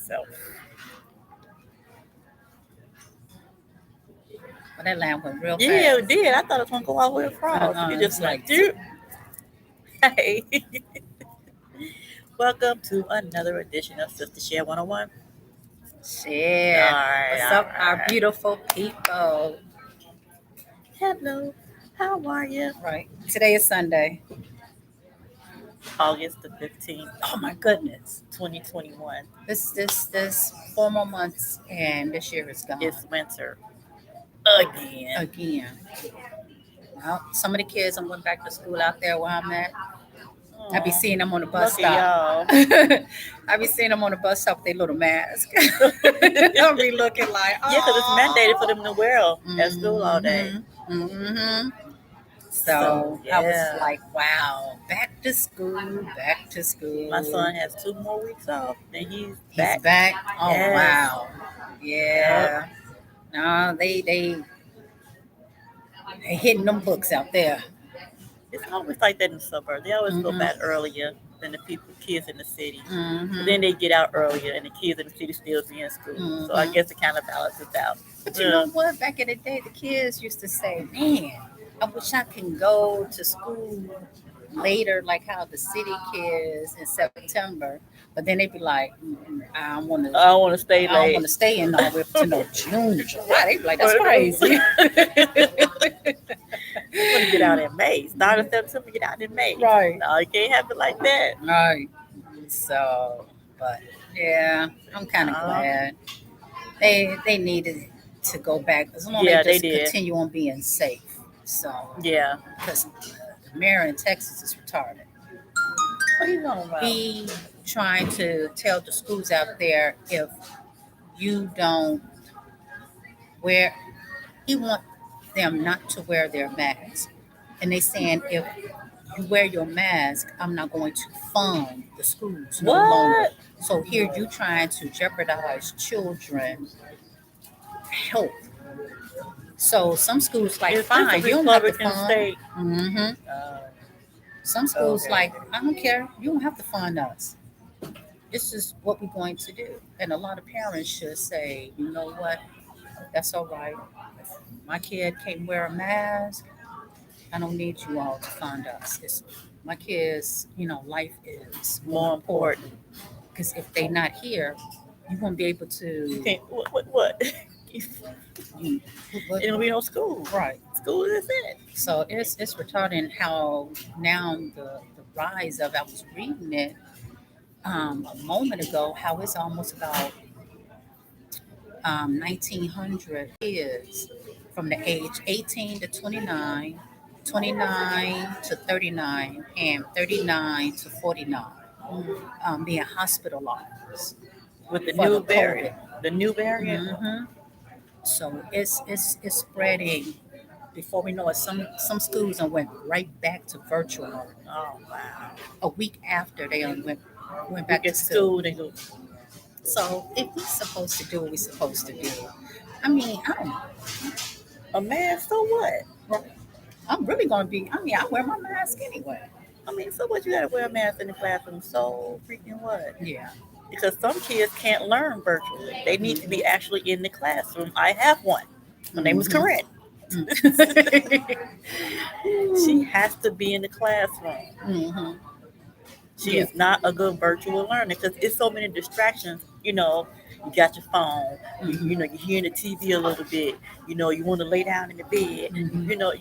myself. But that lamp went real Yeah, it fast. did. I thought it was gonna go all the way across. It It's just like, went through. Hey, welcome to another edition of Sister Share 101. shit. All right, What's all up, our right. beautiful people? Hello, how are you? Right. Today is Sunday. August the 15th, Oh my goodness. 2021. This 4 more months and this year is gone. It's winter again. Again. Well, some of the kids I'm going back to school out there where I'm at. I be Aw, seeing them on the bus look at stop. y'all. I be seeing them on the bus stop with their little mask. I'll be looking like, oh. Yeah, because it's mandated for them to wear them at school all day. Mm-hmm. So So, I was yeah. like, wow, back to school, back to school. My son has 2 more weeks off, and he's He's back. back. Oh Yes. wow. Yeah. No, they hitting them books out there. It's always like that in the suburbs. They always go Mhm. back earlier than the kids in the city. Mm-hmm. But then they get out earlier, and the kids in the city still be in school. So I Mhm. guess it kind of balances out. But you know what? Back in the day, the kids used to say, "Man, I wish I can go to school later, like how the city kids in September." But then they'd be like, "I don't want to. I don't want to stay I don't late. want to stay in all the way up to no June, July." They'd be like, "That's crazy." I want to get out in May. Start of September, get out in May. Right. No, you can't have it like that. Right. So, but yeah, I'm kind of glad they needed to go back as long Yeah, as they they just did. continue on being safe. So Yeah. because the mayor in Texas is retarded. What are you talking about? He trying to tell the schools out there if you don't wear, he want them not to wear their mask, and they saying if you wear your mask, I'm not going to fund the schools no longer. What? So here you trying to jeopardize children health. So some schools like, Is this fine, a you don't have to Republican fund. state? Mm-hmm. Some schools Okay. like, I don't care, you don't have to fund us. This is what we're going to do. And a lot of parents should say, you know what, that's all right. If my kid can't wear a mask, I don't need you all to fund us. It's my kids, life is More important. because if they're not here, you won't be able You to. can't. What? You, It'll be no school. right. School is it. So it's retarding how now the rise of, I was reading it a moment ago, how it's almost about 1900 kids from the age 18 to 29, 29 to 39, and 39 to 49 being hospitalized With the for new the variant. COVID. The new variant. Hmm. So it's spreading. Before we know it, some schools done went right back to virtual Oh wow. a week after they done went We back to get school. school. They go. So if we're supposed to do what we're supposed to do, I mean, I don't know. A mask. So what? I'm really gonna be. I mean, I wear my mask anyway. I mean, so what? You gotta wear a mask in the classroom. So freaking what? Yeah. Because some kids can't learn virtually. They need to be actually in the classroom. I have one. Her name is Mhm. Corinne. She has to be in the classroom. Mhm. She Yeah. is not a good virtual learner because it's so many distractions. You got your phone. You're hearing the TV a little bit. You want to lay down in the bed. Mhm.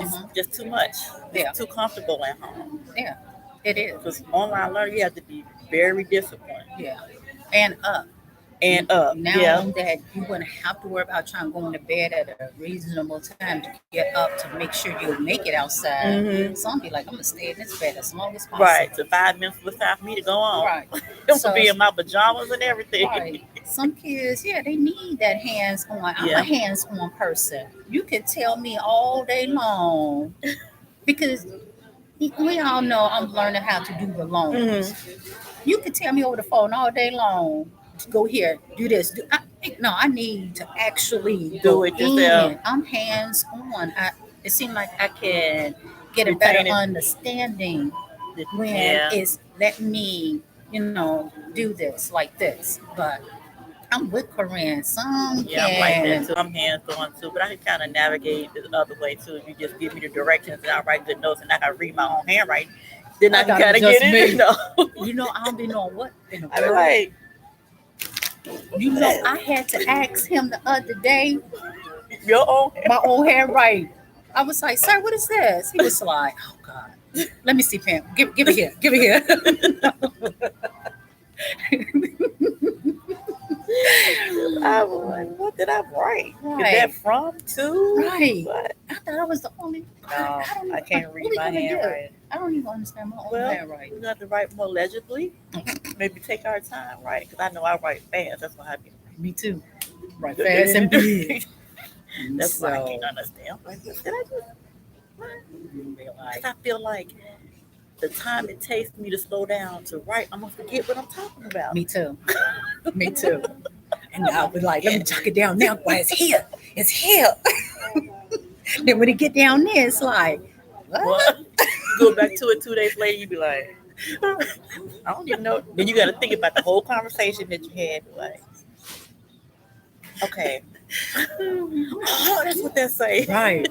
It's just too much. Yeah. It's too comfortable at home. Yeah. It is. Because online learning, you have to be very disciplined. Yeah. And up. And up. Now Yeah. that you wouldn't have to worry about trying to go into bed at a reasonable time to get up to make sure you make it outside. Mhm. Some be like, I'm gonna stay in this bed as long as possible. Right. So 5 minutes was time for me to go on. Right. I'm So- to be in my pajamas and everything. Right. Some kids, yeah, they need that hands-on. I'm Yeah. a hands-on person. You can tell me all day long because we all know I'm learning how to do the loans. You can tell me over the phone all day long to go here, do this. I need to actually Do go it yourself. in. I'm hands-on. It seems like I can get a better Retain it. understanding when Yeah. it's let me do this like this. But I'm with Corinne. Some Yeah, I'm like that can. too. I'm hands on too, but I can kind of navigate the other way too. If you just give me the directions and I write good notes and I can read my own handwriting, then I I can gotta kind be of get just it. me. You know, I don't be knowing what in the I be world. like, I had to ask him the other day your own. my own handwriting. I was like, "Sir, what is this?" He was like, "Oh God, let me see, pen. Give it here. Give it here." I was like, what did I write? Is that Right, from too? right. What? I thought I was the only. No, I don't I even. can't What read we my gonna do? handwriting. I don't even understand my own Well, handwriting. we're going to write more legibly. Maybe take our time writing because I know I write fast. That's why I be. Me too. Right, fast and big. That's why I So, can't understand. Like, what did I do? What? be like, Because I feel like the time it takes me to slow down to write, I'm gonna forget what I'm talking about. me too. Me too. And I'll be like, let me jot it down now. Why it's here? It's here. Then when it get down there, it's like, what? What? You go back to it 2 days later, you be like, I don't even know. Then you got to think about the whole conversation that you had. Like, okay, oh, that's what they say. Right.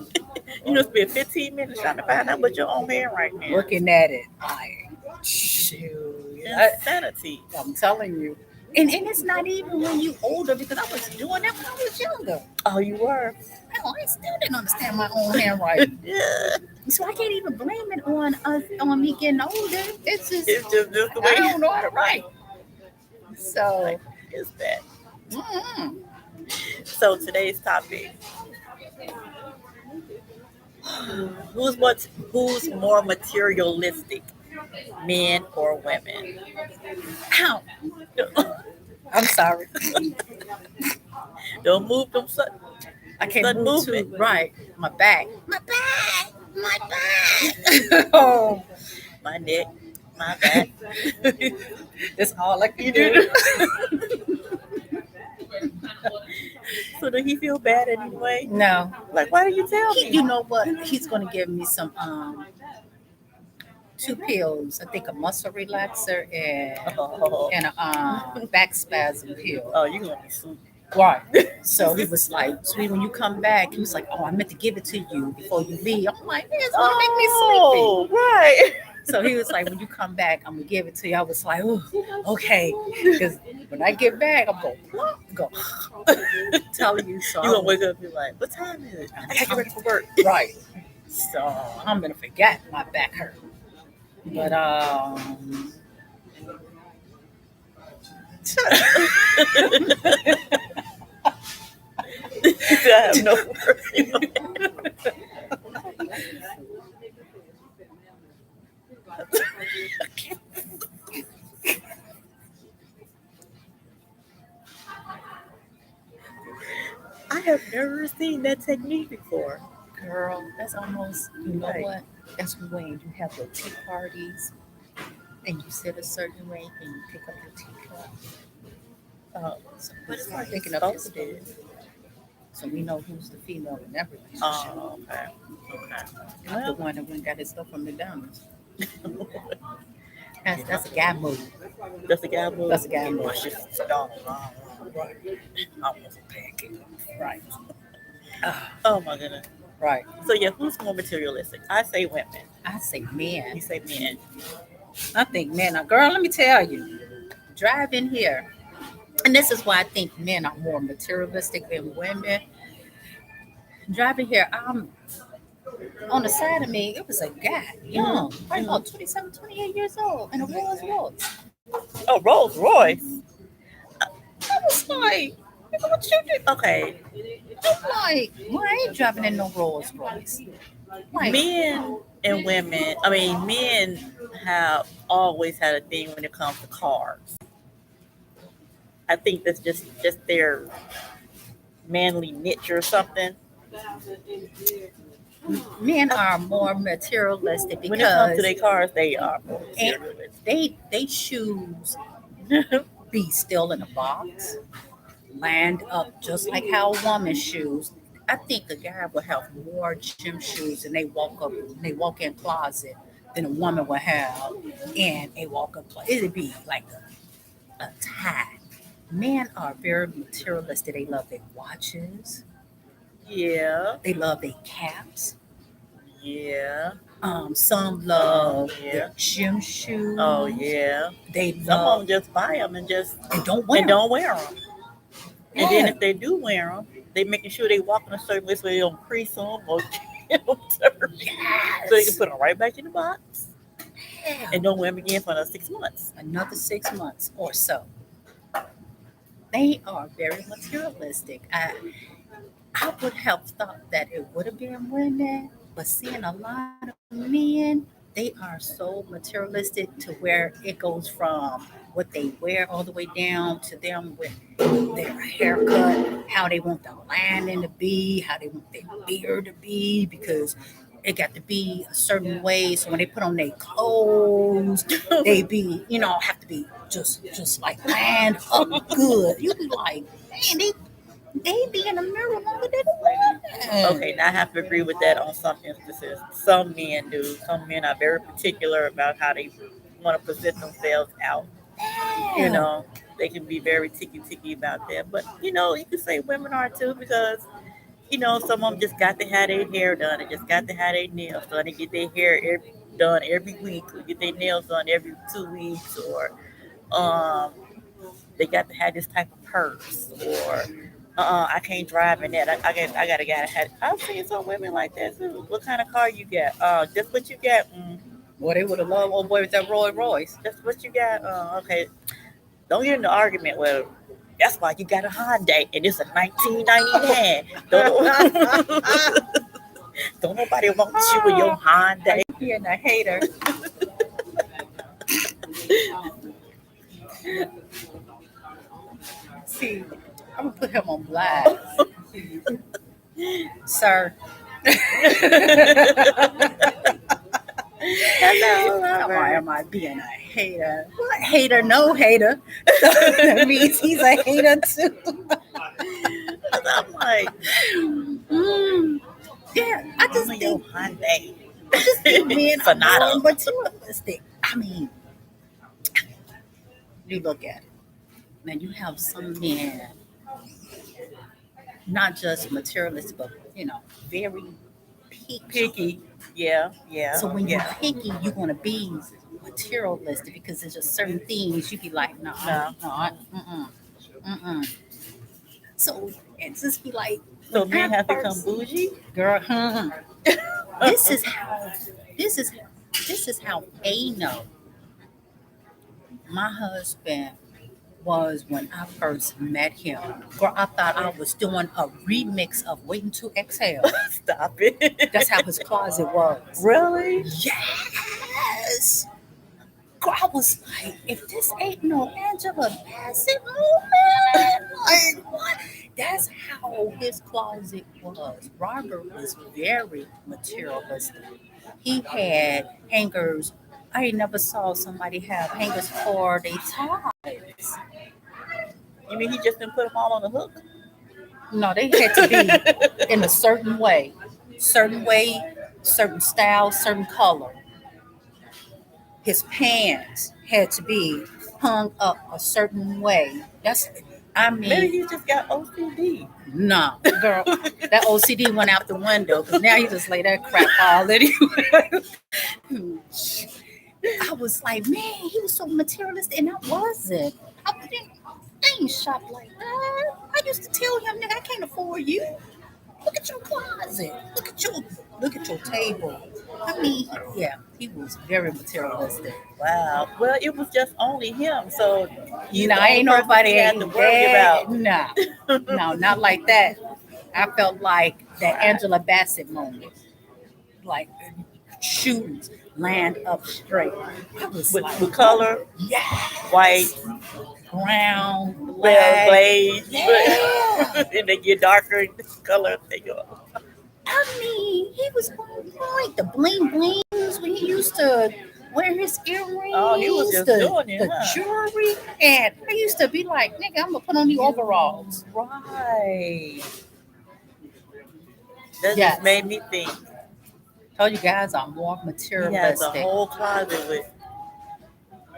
You just spend 15 minutes trying to find out what your own handwriting is. Looking at it, like, shoot. Insanity. I'm telling you. And it's not even when you older because I was doing that when I was younger. Oh, you were? Hell, I still didn't understand my own handwriting. Yeah. So I can't even blame it on us on me getting older. It's just It's just the I way don't know how to write. So like, is that. mm, So today's topic: who's more materialistic, men or women? ow. I'm sorry. Don't move them I can't sudden move too movement. right. My back. My back. My back. Oh, My neck, my back. that's all I You can do. do. So did he feel bad anyway? No. Like, why did you tell You me? know what? He's gonna give me some 2 pills. I think a muscle relaxer Oh, and a back spasm pill. oh, you gonna be sweet. Right. So he was like, "Sweet, when you come back," he was like, "Oh, I meant to give it to you before you leave." I'm like, "Man, it's gonna make me sleepy." Oh, right. So he was like, "When you come back, I'm gonna give it to you." I was like, "Oh, okay," because when I get back, I'm gonna go tell you. So You gonna wake up and be like, what time is it? I gotta get ready for work. right. So I'm gonna forget my back hurt. But I have no work. I have never seen that technique before. girl, that's almost you know Right. what? That's when you have your tea parties and you sit a certain way and you pick up your teacup. So But we it's start like picking it's up your toasted. stuff. So we know who's the female in every relationship. Oh, okay. Okay. I'm the Well, one that went and got his stuff from McDonald's. That's a guy move. that's a guy move. That's a guy move. My shit's McDonald's. Almost a pancake. Right. Oh my goodness. Right. So yeah, who's more materialistic? I say women. I say You men. say men. I think men are girl, let me tell you. Drive in here. And this is why I think men are more materialistic than women. Driving here, on the side of me, it was a guy, young, probably about 27, 28 years old, in a Rolls Royce. Oh, Rolls Royce. I was like, "Nigga, what you do?" Okay, I'm like, well, I ain't driving in no Rolls Royce. Like, men and women. I mean, men have always had a thing when it comes to cars. I think that's just their manly niche or something. men are more materialistic When it comes to because their cars, they are more and materialistic. they choose be still in a box, land up just like how a woman shoes. I think a guy will have more gym shoes and they walk in closet than a woman would have in a walk-up place. It'd be like a tie. Men are very materialistic. They love their watches. Yeah. They love their caps. Yeah. Some Oh love their yeah. gym Oh shoes. yeah. They Some of love them just buy them and don't and wear them. don't wear them. And then Yeah. if they do wear them, they making sure they walk in a certain way so they don't crease them or get them dirty. So they can Yes. put them right back in the box Yeah. and don't wear them again for another 6 months. Another 6 months or so. They are very materialistic. I would have thought that it would have been women, but seeing a lot of men, they are so materialistic to where it goes from what they wear all the way down to them with their haircut, how they want the lining to be, how they want their beard to be, because it got to be a certain way. So when they put on their clothes, they be, have to be just like lined up good. You be like, man, they be in the mirror longer than a Okay, woman. now I have to agree with that on some instances. Some men do. Some men are very particular about how they want to present themselves out. You Yeah. know, they can be very ticky about that. But you can say women are too because some of them just got to have their hair done and just got to have their nails done. They get their hair done every week, or get their nails done every 2 weeks, or um, they got to have this type of purse, or I can't drive in that. I gotta have. I've seen some women like that too. What kind of car you got? Just what you got. Well, they would have loved old boy with that Roy Royce. Just what you got. Okay. Don't get in the argument with. That's why you got a Hyundai and it's a 1999. Don't nobody want you with your Are Hyundai. you being a hater? See, I'm gonna put him on blast, sir. Hello, Come on, Robert. am I being a hater? What hater? No hater. So that means he's a hater too. I'm like, Mm, yeah, I give just me your think Hyundai. I just think men are more Sonata. materialistic. I mean, you look at it. Now you have some men, not just materialistic, but very picky. Picky. Yeah, yeah, So when you yeah. picky, you're gonna be materialistic because there's just certain things you be like, no, No. no, mm-mm, mm-mm. So it just be like So when men I have become first, bougie. girl, this is how, this is, this is how they know my husband was when I first met him. Girl, I thought I was doing a remix of Waiting to Exhale. Stop it. That's how his closet was. Really? Yes. Girl, I was like, if this ain't no Angela Bassett movement, like what? That's how his closet was. Robert was very materialistic. He had hangers. I ain't never saw somebody have hangers for their ties. You mean he just didn't put them all on the hook? No, they had to be in a certain way, certain style, certain color. His pants had to be hung up a certain way. I Maybe mean, he just got OCD. no, girl, that OCD went out the window because now you just lay that crap all anyway. I was like, man, he was so materialistic, and I wasn't. I ain't shop like that. I used to tell him, nigga, I can't afford you. Look at your closet. Look at your table. I mean, yeah, he was very materialistic. Wow. Well, it was just only him, so he's No, the only ain't person nobody he had to ain't worry that. about. No, no, not like that. I felt like that Angela Bassett moment, like shoes lined up straight. I was with like, with color, white, yes, brown, well, black, glaze, yeah. and they get darker in color. They go. I mean, he was on point. The bling blings when he used to wear his Oh, he was earrings, just the doing it, the huh? jewelry, and I used to be like, nigga, I'm gonna put on the overalls. Right. That just Yes, made me think. Told you guys are more He has a materialistic. whole closet with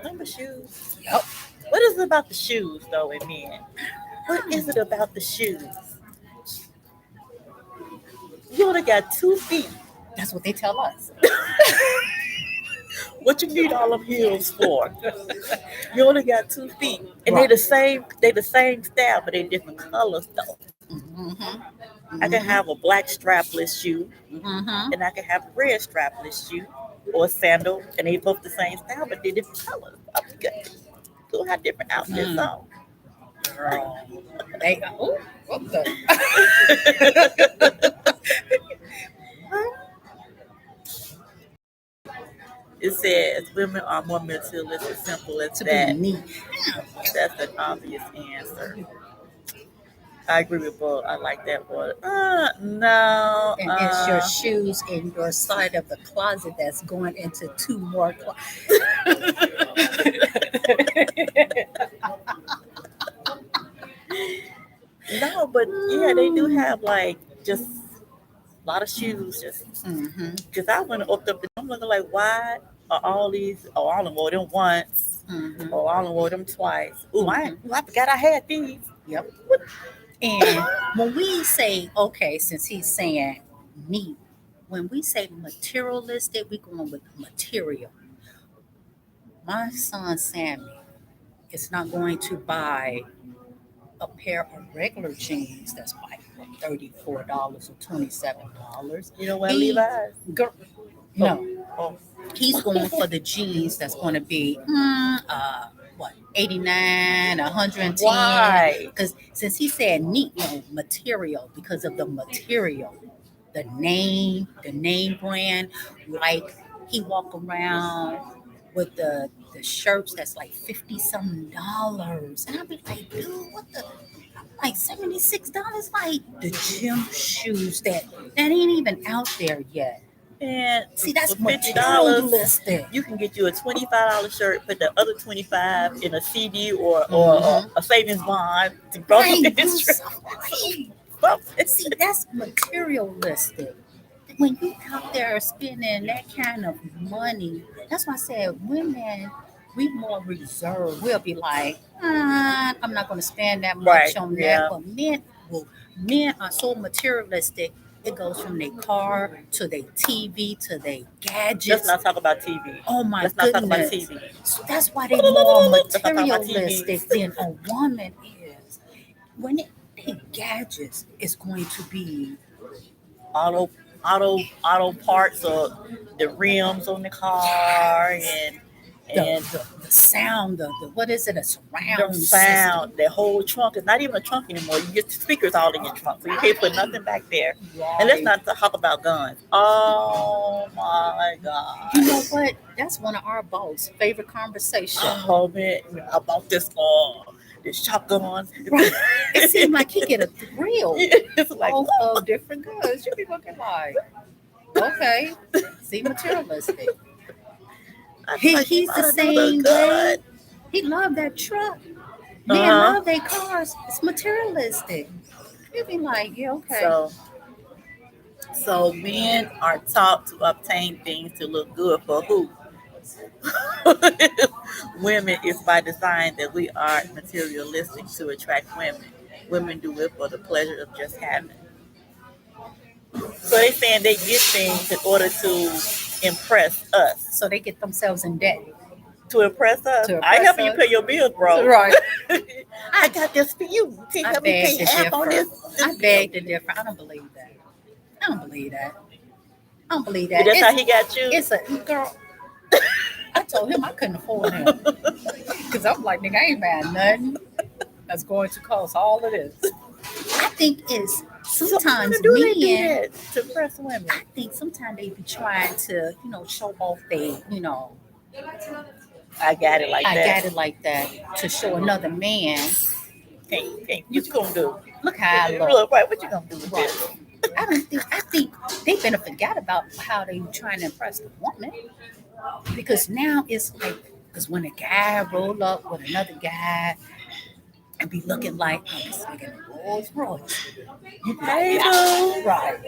number shoes. Yep. What is it about the shoes though in men? What is it about the shoes? You only got 2 feet. That's what they tell us. What you need all them heels for? You only got 2 feet, and they Right. the same. They the same style, but they different colors though. Mm-hmm. I can Mm-hmm. have a black strapless shoe, Mm-hmm. and I can have a red strapless shoe or a sandal, and they both the same style, but they different colors. I'm good. Go have different outfits Mm. on. Girl. They oh, what the It says women are more materialistic. Simple as to be that. neat. That's an obvious answer. I agree with both. I like that one. No. And it's your shoes in your side of the closet that's going into two more No, but yeah, they do have like just a lot of shoes. Just Mm-hmm. because I went and opened up the, I'm looking like, why are all these? Oh, I only wore them once. Mm-hmm. Oh, I only wore them twice. Mm-hmm. I forgot I had these. Yep. And when we say, okay, since he's saying neat, when we say materialistic, we going with material. My son Sammy is not going to buy a pair of regular jeans that's like $34 or $27. You know what, He, Levi's? girl, no, Oh, he's going for the jeans that's going to be what 89, 110. why? Because since he said neat, no material because of the material, the name brand, like he walk around with the shirts that's like 50 something dollars, and I'll be like, dude, what the like $76, like the gym shoes that ain't even out there yet. And See, for that's $50, materialistic. you can get you a $25 shirt, put the other 25 in a CD or Mm-hmm. a savings bond to grow Right, some do interest. something. Something. See, that's materialistic. When you out there spending that kind of money, that's why I said women, we more reserved. We'll be like, I'm not going to spend that much Right. on that. Yeah. But men are so materialistic. It goes from their car to their TV to their Let's gadgets. not talk about TV. Oh my Let's not talk about goodness. TV. So that's why they more Let's not talk about materialistic TVs. than a woman is. When they gadgets is going to be Auto, auto parts or the rims on the car and the sound, the what is it, a the surround system. sound. The whole trunk is not even a trunk anymore. You get the speakers all in your trunk, so you can't put nothing back there. And let's Right. not talk about guns. Oh my god. You know what? That's one of our boss' favorite conversation. Oh man, about this shotgun. Right. It seemed like he get a thrill It's like off of different goods. You be looking like, okay, see, materialistic. He's the same way. He loved that truck. Men Uh-huh. love their cars. It's materialistic. You be like, yeah, okay. So men are taught to obtain things to look good for who? Women, it's by design that we are materialistic to attract women. Women do it for the pleasure of just having. So they saying they get things in order to impress us. So they get themselves in debt. To impress us. To I impress helping you us. pay your bills, bro. Right. I got this for you. Can you I help me beg pay to half on differ. this? I beg to differ. I don't believe that. I don't believe that. I don't believe that. That's how he got you. It's a girl. I told him I couldn't afford him because I'm like, nigga, I ain't buying nothing that's going to cost all of this. I think it's sometimes so do they do men. that to impress women? I think sometimes they be trying to, show off they, I got it like I that. got it like that to show another man. Can't. What you gonna do? Look how I look. Look, right. What you gonna do with Right. this? I think they better forget about how they trying to impress the woman. Because now it's like, because when a guy roll up with another guy, and be looking like, oh, this nigga in a Rolls Royce. You be like, Hey, yeah, boo. right,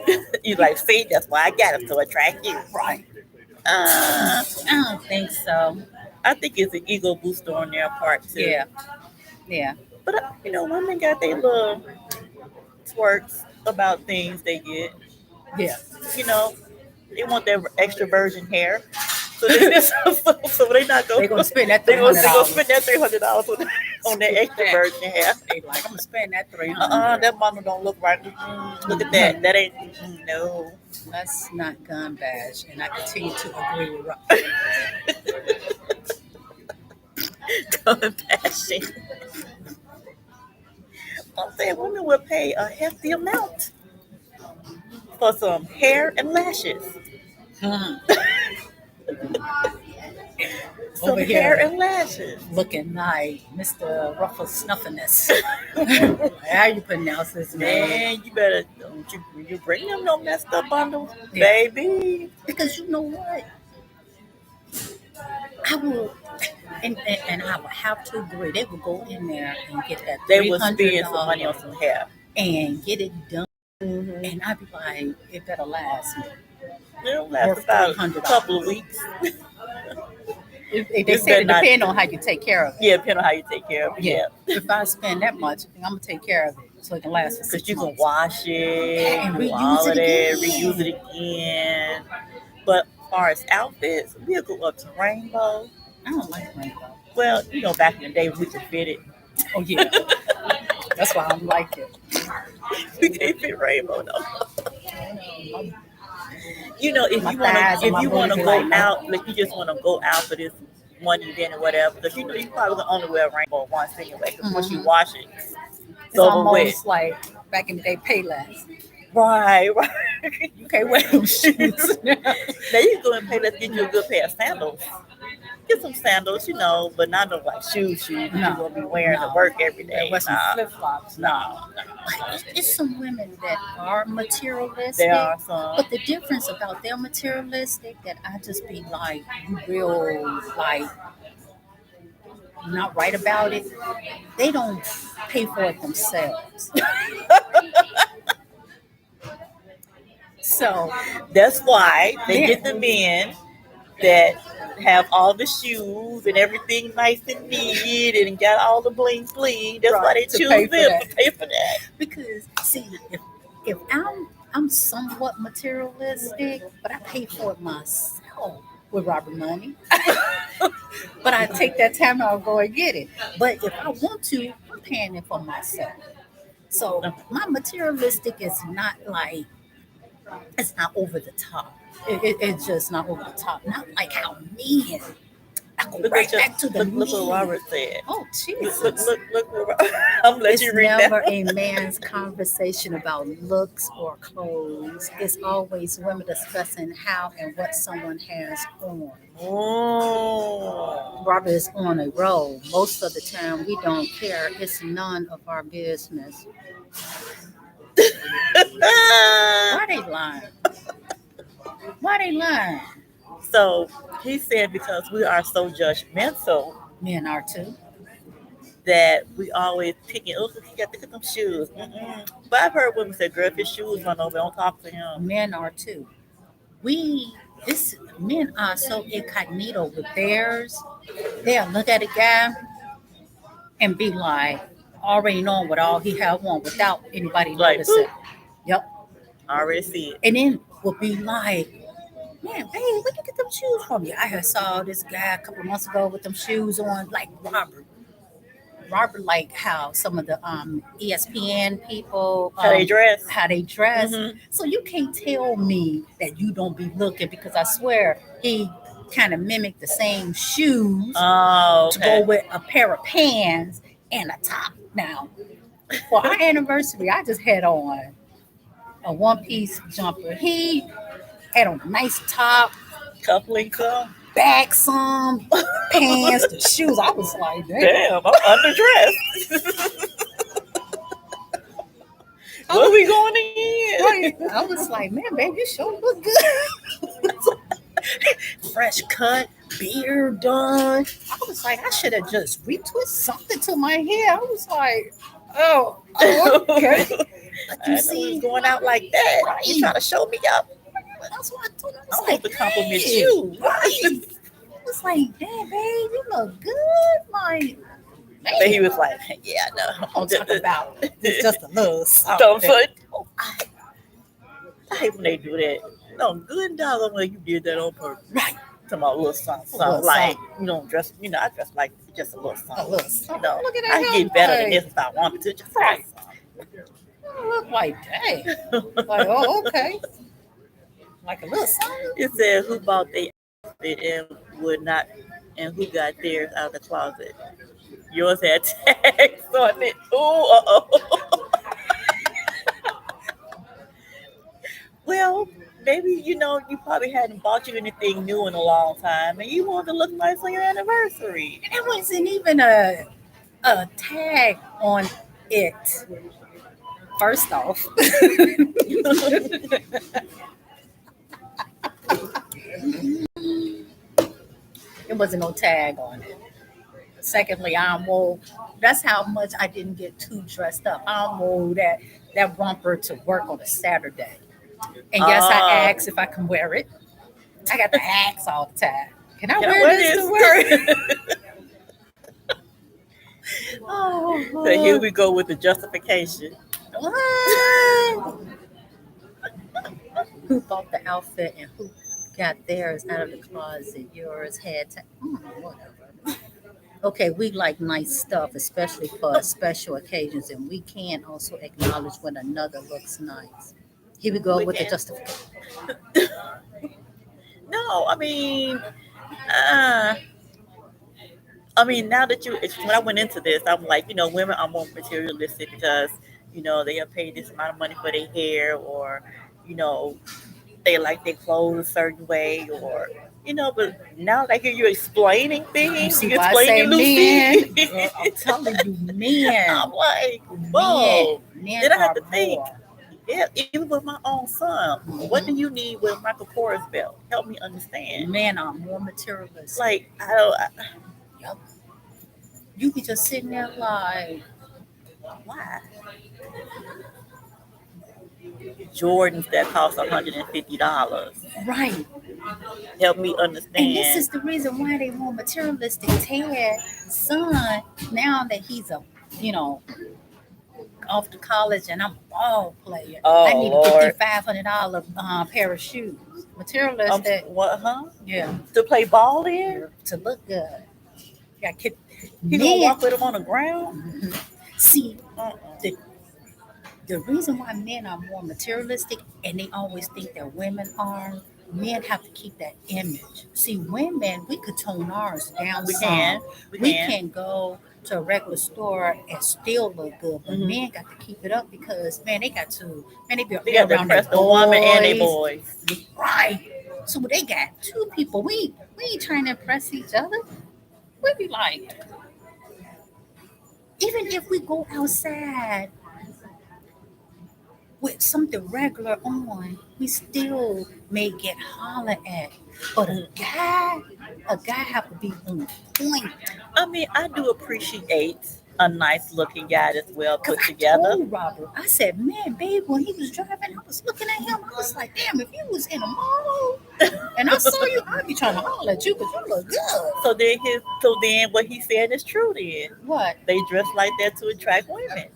You like, see, that's why I got him to attract you. right. Uh, I don't think so. I think it's an ego booster on their part too. Yeah, yeah, But women got their little twerks about things they get. yeah. You know, they want their extra virgin hair, so they so they not go. They gonna spend that They three go hundred they go spend dollars. that $300 on their extra virgin hair. They like, I'm gonna spend that 300. That mama don't look right. Look at that. That ain't no. Let's not gun bash, and I continue to agree with Rob. Compassion. I'm saying women will pay a hefty amount for some hair and lashes. Mhm. Some Over hair here, and lashes. looking like Mr. Ruffle Snuffiness. How you pronounce his name? Man, you better don't you bring them no messed up bundles, Yeah. baby. Because you know what? I will, and I would have to agree. They would go in there and get that They three will hundred spend some money on dollars some hair. and get it done. Mm-hmm. And I'd be like, it better last me. It'll last Worth about a $300. couple of weeks. They It's said better it not- depends on how you take care of it. Yeah, depending on how you take care of it. Yeah. Yeah. If I spend that much, I'm gonna take care of it so it can last for 6 Because you can months. wash it, And do reuse all it of that, again. reuse it again. But as far as outfits, we'll go up to rainbow. I don't like rainbow. Well, back in the day we could fit it. Oh yeah, that's why I don't like it. We can't fit rainbow though. If My you wanna thighs and my if you wanna booty go like, out, like you just wanna go out for this one event or whatever, because you probably gonna only wear rainbow once anyway. Because once you Mhm. wash it, It's over with. almost like back in the day, Payless. Right. You can't wear them shoes. Now you can go and pay. Let's get you a good pair of sandals. Get some sandals, but not no like shoes you're gonna be wearing to work every day. Wear some Nah. flip flops. No. It's some women that are materialistic. There are some. But the difference about their materialistic that I just be like, you real like not right about it. They don't pay for it themselves. So That's why they Yeah. get the men that have all the shoes and everything nice and neat and got all the bling bling. That's why they Right, to choose pay them for to that. pay for that. because see, if I'm somewhat materialistic, but I pay for it myself with Robert money. But I take that time I'll go and get it. But if I want to, I'm paying it for myself. So my materialistic is not like it's not over the top. It's just not over the top. Not like how men. I go Look right at your, back to the look what men. Robert said. Oh Jesus! Look what I'm gonna let It's you read never that. a man's conversation about looks or clothes. It's always women discussing how and what someone has on. Oh. Robert is on a roll. Most of the time, we don't care. It's none of our business. Why they lying? Why they lying? So he said because we are so judgmental Men are too. that we always picking. Oh, he got look at them shoes. Mm-mm. But I've heard women say, "Girl, if his shoes run over, don't talk to him." Men are too. Men are so incognito with theirs. They'll look at a guy and be like, already knowing what all he have on without anybody Like, noticing. boop. Yep. I already see it. And then will be like, man, babe, where you get them shoes from? Yeah, I had saw this guy a couple of months ago with them shoes on, like Robert. Robert, like how some of the ESPN people How they dress. Mhm. So you can't tell me that you don't be looking because I swear he kind of mimicked the same shoes Oh, to go okay. with a pair of pants and a top. Now, for our anniversary, I just had on a one-piece jumper. He had on a nice top, Coupling some. back some, pants, the shoes. I was like, Damn, I'm underdressed. Where we going again? Right. I was like, man, babe, you sure look good. Fresh cut, beard done. I was like, I should have just retwist something to my hair. I was like, oh, okay. But I you know see, it's going out like that. You right. trying to show me up? That's what I told him. I I'm was supposed like, to compliment hey, you. right. I was like, damn, babe, you look good. Like, But he man, was like, yeah, no. I'm talking about it's just a little Don't something. put. I hate when they do that. No, good dollar when you did that on purpose. Right. Talking about a little something, A little like something. you don't dress. You know, I dress like just a little A something. little You something. know, Look at that I hair, can get better than like, this if I wanted to. Just right. right. I look like, dang. Like, oh, okay. Like a little something. It said who bought their outfit and would not, and who got theirs out of the closet. Yours had tags on it. Oh. Well, maybe you probably hadn't bought you anything new in a long time, and you wanted to look nice on your anniversary. And it wasn't even a tag on it. First off, it wasn't no tag on it. Secondly, I wore. That's how much I didn't get too dressed up. I wore that romper to work on a Saturday, and yes, I Ah, asked if I can wear it. I got to ask all the time. Can I can I wear wear this to work? this? So here Oh, we go with the justification. what? Who bought the outfit and who got theirs out of the closet? Yours had to. Whatever. Okay, we like nice stuff, especially for special occasions, and we can also acknowledge when another looks nice. Here we go We with the can. justification. No, uh, now that when I went into this, I'm like, women are more materialistic because, they have paid this amount of money for their hair, or, you know, they like their clothes a certain way, or, but now that I hear you explaining You things, see you why I explaining say men? Lucy. Girl, I'm telling you, men, I'm like, men, whoa. men Then I have are to think, more. yeah, even with my own son, what do Mhm. you need with Michael Kors belt? Help me understand. Men are more materialistic. Like, I don't, Yep. You be just sitting there like, why? Jordans that cost $150. right. Help me And this understand. is the reason why they want materialistic. Ted's son, now that he's a, you know, off to college and I'm a ball player, I Oh need a Lord. $5,500 pair of shoes. Materialistic, What? Huh? yeah, To play ball in? to look good. Yeah, kid, He gonna men. walk with them on the ground? Mhm. See, Uh-uh. the the reason why men are more materialistic and they always think that women are, men have to keep that image. See, women, we could tone ours down We some. can. We We can. can go to a regular store and still look good, but Hmm. men got to keep it up because man, they be They they're got to around their impress the woman and they boys, boys. right? So they got two people. We ain't trying to impress each other. We be like, even if we go outside with something regular on, we still may get hollered at. But Mhm. a guy have to be on point. I do appreciate a nice looking guy that's well Cause put I together. told Robert, I said, man, babe, when he was driving, I was looking at him. I was like, damn, if you was in a mall and I saw you, I'd be trying to holler at you because you look good. So then what he's saying is true then. What? They dress like that to attract women.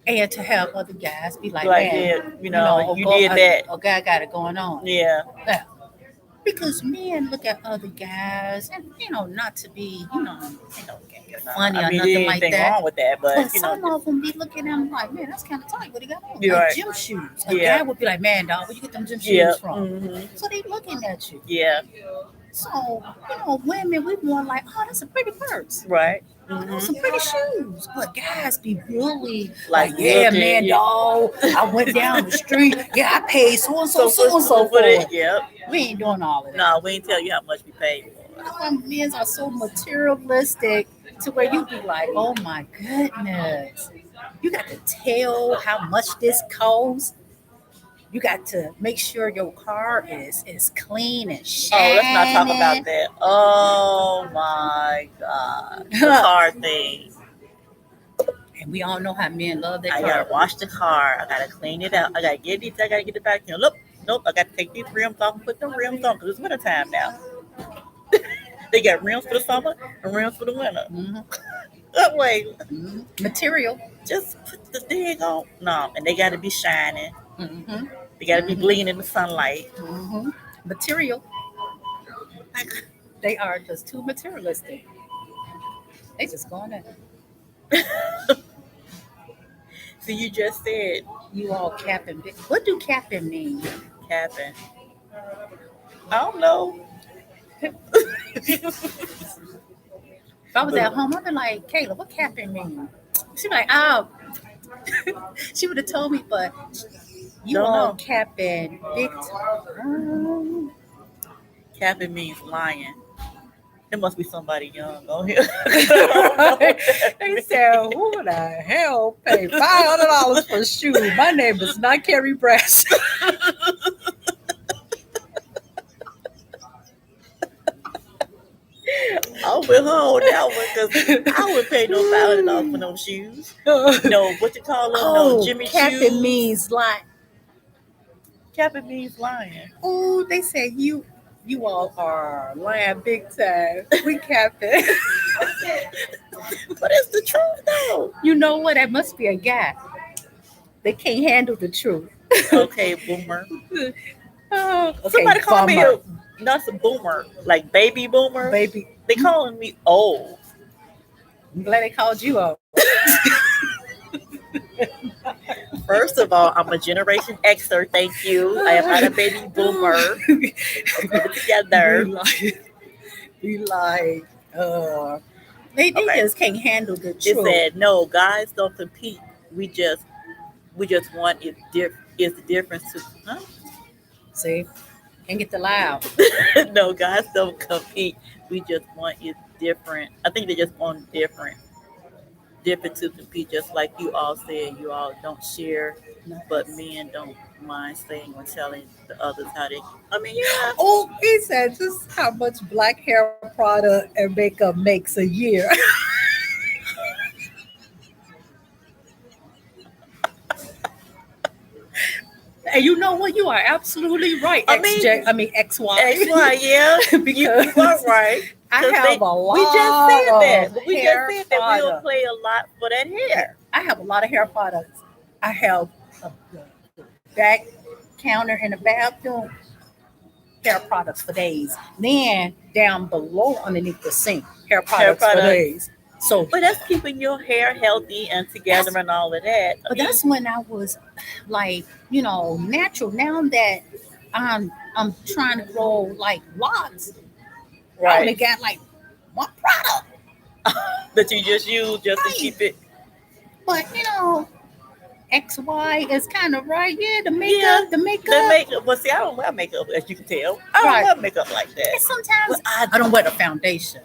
And to have other guys be like, Like, man, yeah, you did that. a guy got it going on. Yeah. Yeah. Because men look at other guys and not to be funny or There nothing ain't like anything that, wrong with that, but but some of them be looking at him like, man, that's kind of tight what he got on, you're like right. gym shoes. A Yeah. guy would be like, man, dog, where you get them gym Yeah. shoes from? Hmm. So they looking at you. Yeah. So women, we more like, oh, that's a pretty purse, Right. oh, those Hmm. some pretty shoes. But guys be really Like, like, yeah, looking, man, yeah. dog, I went down the street, yeah, I paid so and so, so and so for for it. it. Yep. We ain't doing all of that. No, we ain't tell you how much we paid for it. Some men are so materialistic to where you be like, oh my goodness, you got to tell how much this costs. You got to make sure your car is clean and Oh, let's not talk about shining. that. Oh my God. The car thing. And we all know how men love their I car. gotta wash the car. I gotta clean it out. I gotta get these. I gotta get the back. Nope, nope. I gotta take these rims off and put them rims on because it's winter time now. They got rims for the summer and rims for the winter. Mhm, That way, Material. just put the thing on. No, and they gotta be shining. Hmm. They gotta be Hmm. gleaming in the sunlight. Hmm. Material. Like, They are just too materialistic. They just going in. so you just said You all capping. What do capping mean? capping. I don't know. If I was But at home, I'd be like, Kayla, what capping mean? She'd be like, oh, she would have told me, but you don't all know. capping big time. Capping means lying. There must be somebody young on here. I don't know what that They means. said, who the hell paid $500 for a shoe? My name is not Carrie Brass. I will hold that one because I would pay no $500 for no shoes. No, what you call them? No, Oh, Jimmy capping shoes. means like, Capping means lying. oh, they said you all are lying big time. We capping. But it's the truth though. You know what? That must be a guy. They can't handle the truth. Okay, boomer. Oh, okay, Somebody call me bummer. not a boomer, like baby boomer. Baby, They calling me old. I'm glad they called you out. First of all, I'm a Generation Xer. Thank you. I am not a baby boomer. Let's put it together. Be like, they Okay. just can't handle the It truth. said no, guys don't compete. We just want is the difference to huh? See, can't get the loud. No, guys don't compete. We just want it different. I think they just want different to compete. Just like you all said, you all don't share, but men don't mind saying or telling the others how they. I mean, yeah. Oh, he said just how much black hair product and makeup makes a year. And you know what? You are absolutely right, I mean, XJ. I mean XY. XY, yeah, you are Because right. I 'Cause have a lot we just said that. of We just hair said that we'll products. play a lot for that hair. I have a lot of hair products. I have the back counter in the bathroom, hair products for days. Then down below underneath the sink, hair products for products. days. So, But that's keeping your hair healthy and together and all of that. but that's when I was like, natural. Now that I'm trying to grow like locks, I only right got like one product. that you just use just to Right. keep it. But XY is kind of right. Yeah, the makeup, Yeah, the makeup. the makeup. Well, see, I don't wear makeup as you can tell. I don't Right. wear makeup like that. And sometimes Well, I don't wear the foundation,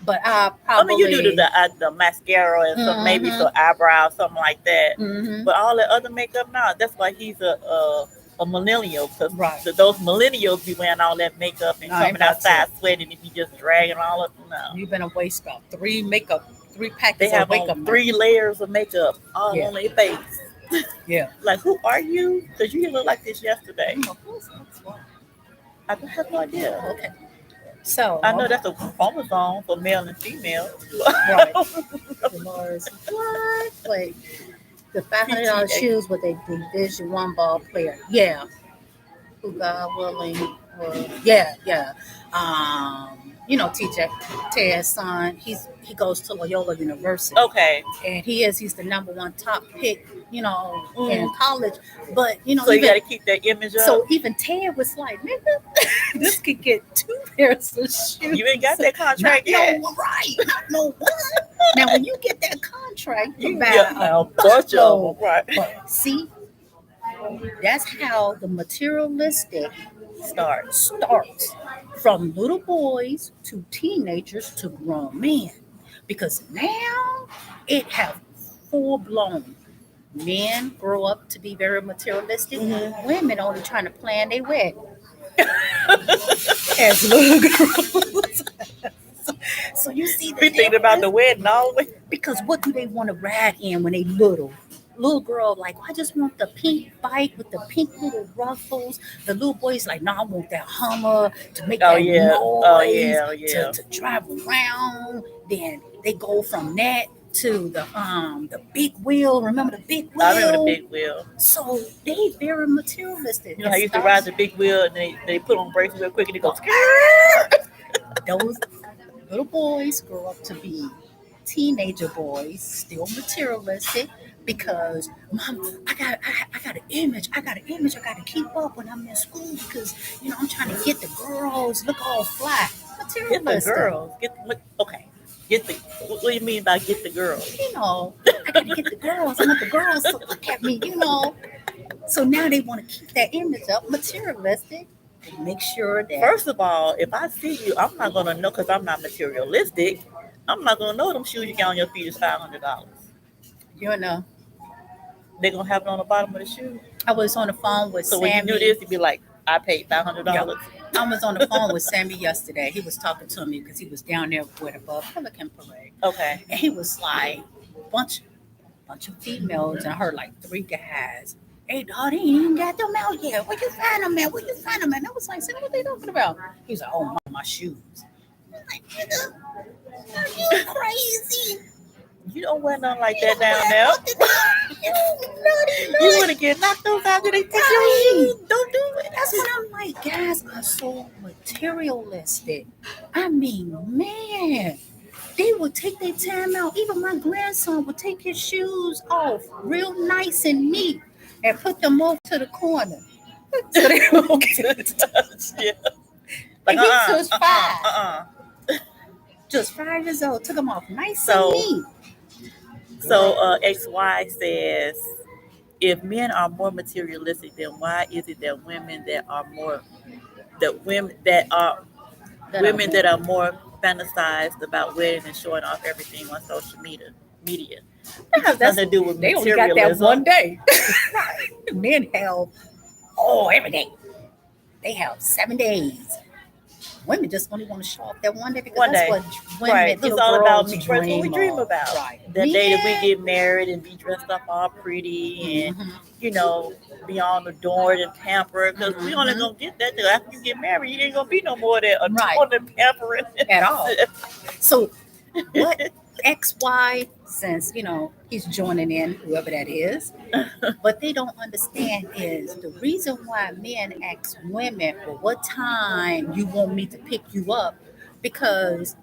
but I I probably. mean, you do the mascara and some maybe some eyebrows, something like that. Mhm. But all the other makeup, no. That's why he's a millennial, because Right. those millennials be wearing all that makeup and No, I ain't coming about outside sweating and be just dragging all up. No, You've been a waste of three they packets have of makeup. on 3 layers of makeup all Yeah. on their face. Yeah. Like, who are you? Because you didn't look like this yesterday. Who's XY? I have no idea. Okay. So I know that's a chromosome for male and female. right. Dolores, what? Wait, the $500 PTA. shoes with a Division One ball player. Yeah. Who God willing? Yeah. TJ Ted's son. He goes to Loyola University. Okay. And he's the number one top pick, in college. But So you got to keep that image up. so even Ted was like, nigga, this could get 2 pairs of shoes. You ain't got that contract Not yet. no right, not no one. Now when you get that contract, you buy Yeah, a bunch of them, right? But see, that's how the materialistic starts from little boys to teenagers to grown men, because now it have full blown. Men grow up to be very materialistic. Mhm. Women only trying to plan their wedding as little girls. So you see the Be thinking about difference? the wedding always. Because what do they want to ride in when they little? Little girl like, I just want the pink bike with the pink little ruffles. The little boy's like, no, I want that Hummer to make Oh that yeah. Oh noise yeah. Oh yeah. to drive around. Then they go from that to the big wheel. Remember the big I remember the wheel? big wheel. So they very materialistic. You know, It I used to ride starts the big wheel and they put on brakes real quick and it goes. those little boys grow up to be teenager boys, still materialistic, because mom, I got an image, I got an image, I got to keep up when I'm in school because I'm trying to get the girls, look all fly, Get the materialistic. girls. Okay. Get the. What do you mean by get the girls? I got to get the girls. I want the girls to look at me. So now they want to keep that image up, materialistic. To make sure that First of all, if I see you, I'm not gonna know because I'm not materialistic. I'm not gonna know them shoes you got on your feet is $500. you know. They're gonna have it on the bottom of the shoe. I was on the phone with So when you do Sammy. this, you'd be like, I paid $500. I was on the phone with Sammy yesterday. He was talking to me because he was down there with above Pelican Parade, Okay. and he was like, bunch of females, and I heard like three guys. Hey, dog, they ain't even got them out yet. Where you find them at? Where you find them at? And I was like, Sammy, what they talking about? He was like, oh, my shoes. I'm like, nigga, are you crazy? You don't wear nothing like that down there. You want to get knocked those out there? They take your shoes. Don't do it. That's what I'm like. Guys are so materialistic. I mean, man, they would take their time out. Even my grandson would take his shoes off real nice and neat and put them off to the corner. So they won't get touched. Yeah. And Like, he was five. Just 5 years old. Took them off nice So- and neat. So XY says, if men are more materialistic, then why is it that women that are more that women that are women that are more fantasized about weddings and showing off everything on social media? That has nothing to do with They only got that materialism. one day. Men have every day. They have 7 days. Women just only want to show off that one day because One that's day. what women, Right. little It's all about girls me. That's what we dream of. about. Right. The day that Men- we get married and be dressed up all pretty and be on adored and pampered. Because we only gonna get that till after you get married. You ain't gonna be no more of that Right. adored and pampering At all. So what XY, since he's joining in, whoever that is, what they don't understand is the reason why men ask women, well, what time you want me to pick you up, because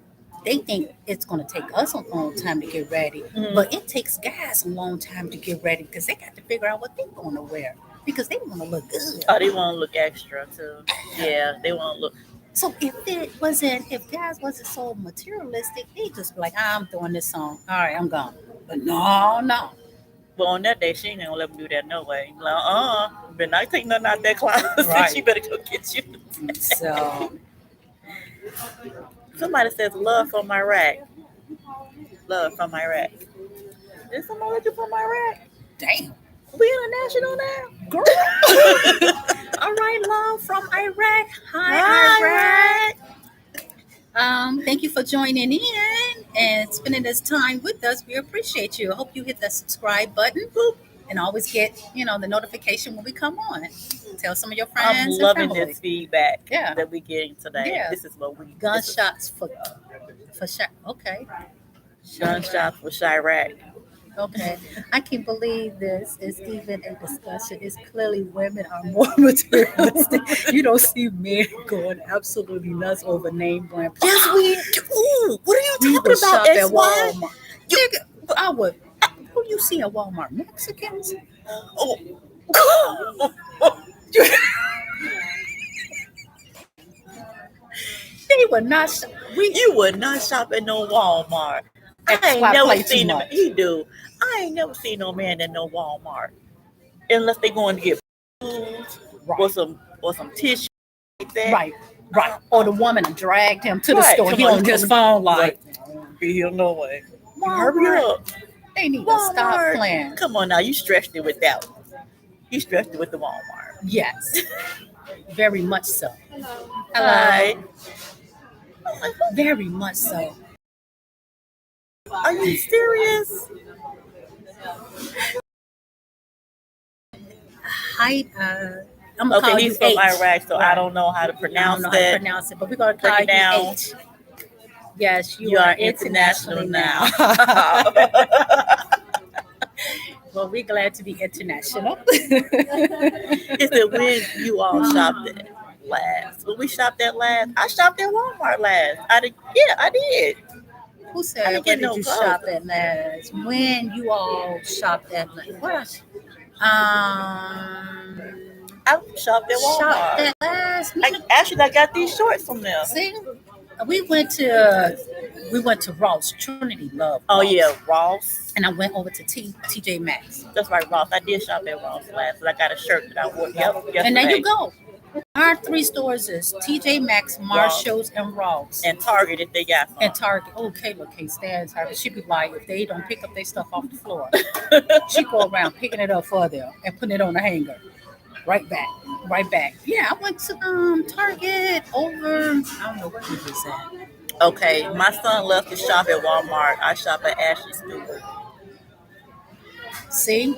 they think it's going to take us a long time to get ready, but it takes guys a long time to get ready because they got to figure out what they're going to wear because they want to look good. Oh, they want to look extra too. Yeah, they want to look. So if guys wasn't so materialistic, they just be like, I'm doing this song. All right, I'm gone. But no. Well, on that day, she ain't gonna let me do that no way. Like, but not take nothing out that closet. Right. She better go get you. So Somebody says love from Iraq. Love from Iraq. Did somebody let you from Iraq? damn. We international now? Girl. All right, love from Iraq. Hi, Iraq. Thank you for joining in and spending this time with us. We appreciate you. I hope you hit the subscribe button and always get, the notification when we come on. Tell some of your friends. I'm and loving family. this feedback Yeah. that we're getting today. Yeah. This is what we Gunshots for shot. Okay. Gunshots for Chirac. Okay. I can't believe this is even a discussion. It's clearly women are more materialistic. You don't see men going absolutely nuts over name brand. Yes, Ooh, what are you We talking would about, shop at XY? Walmart. Nigga, I would. Who do you see at Walmart? Mexicans? Oh. They would not. You would not shop at no Walmart. I ain't XY never play too seen him. much. He do. I ain't never seen no man at no Walmart unless they going to get food or some tissue like that. Right. Or the woman dragged him to the Right. store. Come He on, on his come phone like, Be here no way. Walmart. Hurry up. They need to stop Walmart. playing. Come on now, you stretched it with that one. You stretched it with the Walmart. Yes, very much so. Hello. Hi. Very much so. Are you serious? Height. I'm gonna Okay, call he's you from H. Iraq, so I Right. don't know how to I pronounce don't know how to that. pronounce it, but we're gonna Break call it down. you H. Yes, You are are international internationally now. Well, we're glad to be international. He said, when you all shopped at last? When we shopped at last? I shopped at Walmart last. I did. Yeah, I did. Who I said, didn't where get did no you clothes. shop at last? When you all shopped at last? What? Um, I shopped at shopped Walmart. at last. I got these shorts from them. See, we went to Ross. Trinity loved Oh Ross. yeah, Ross. And I went over to TJ Maxx. That's right, Ross. I did shop at Ross last, but I got a shirt that I wore. Yep. Yesterday. And there you go. Our 3 stores is TJ Maxx, Marshalls, and Ross. And Target if they got some. And Target. Oh, Kayla can't stand Target. She be like, if they don't pick up their stuff off the floor, she go around picking it up for them and putting it on the hanger. Right back. Yeah, I went to Target over. I don't know what it was at. Okay, my son loves to shop at Walmart. I shop at Ashley Stewart. See?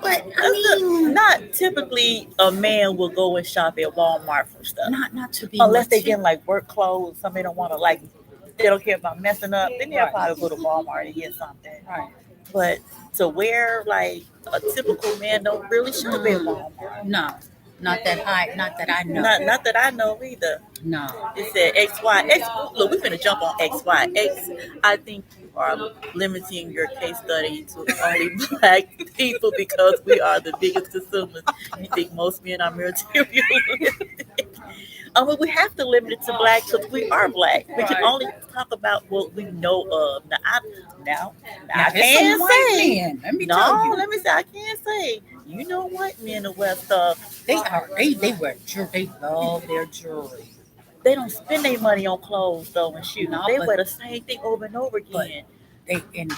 But I mean, not typically a man will go and shop at Walmart for stuff. Not to be Unless they get like work clothes, somebody don't want to like, they don't care about messing up. Then they'll Right. probably go to Walmart and get something. Right. But to wear like a typical man don't really shop at Walmart. No. Not that I know. Not that I know either. No. It said XY. Look, we're gonna jump on XY. I think you are limiting your case study to only black people because we are the biggest consumers. You think most men are materialistic? We have to limit it to black because we are black. We can only talk about what we know of. Now I can't say. Men. Let me tell you. Let me say I can't say. You know what? Men of West stuff. They wear jewelry. They love their jewelry. They don't spend their money on clothes though and shoes. No, they but- wear the same thing over and over again.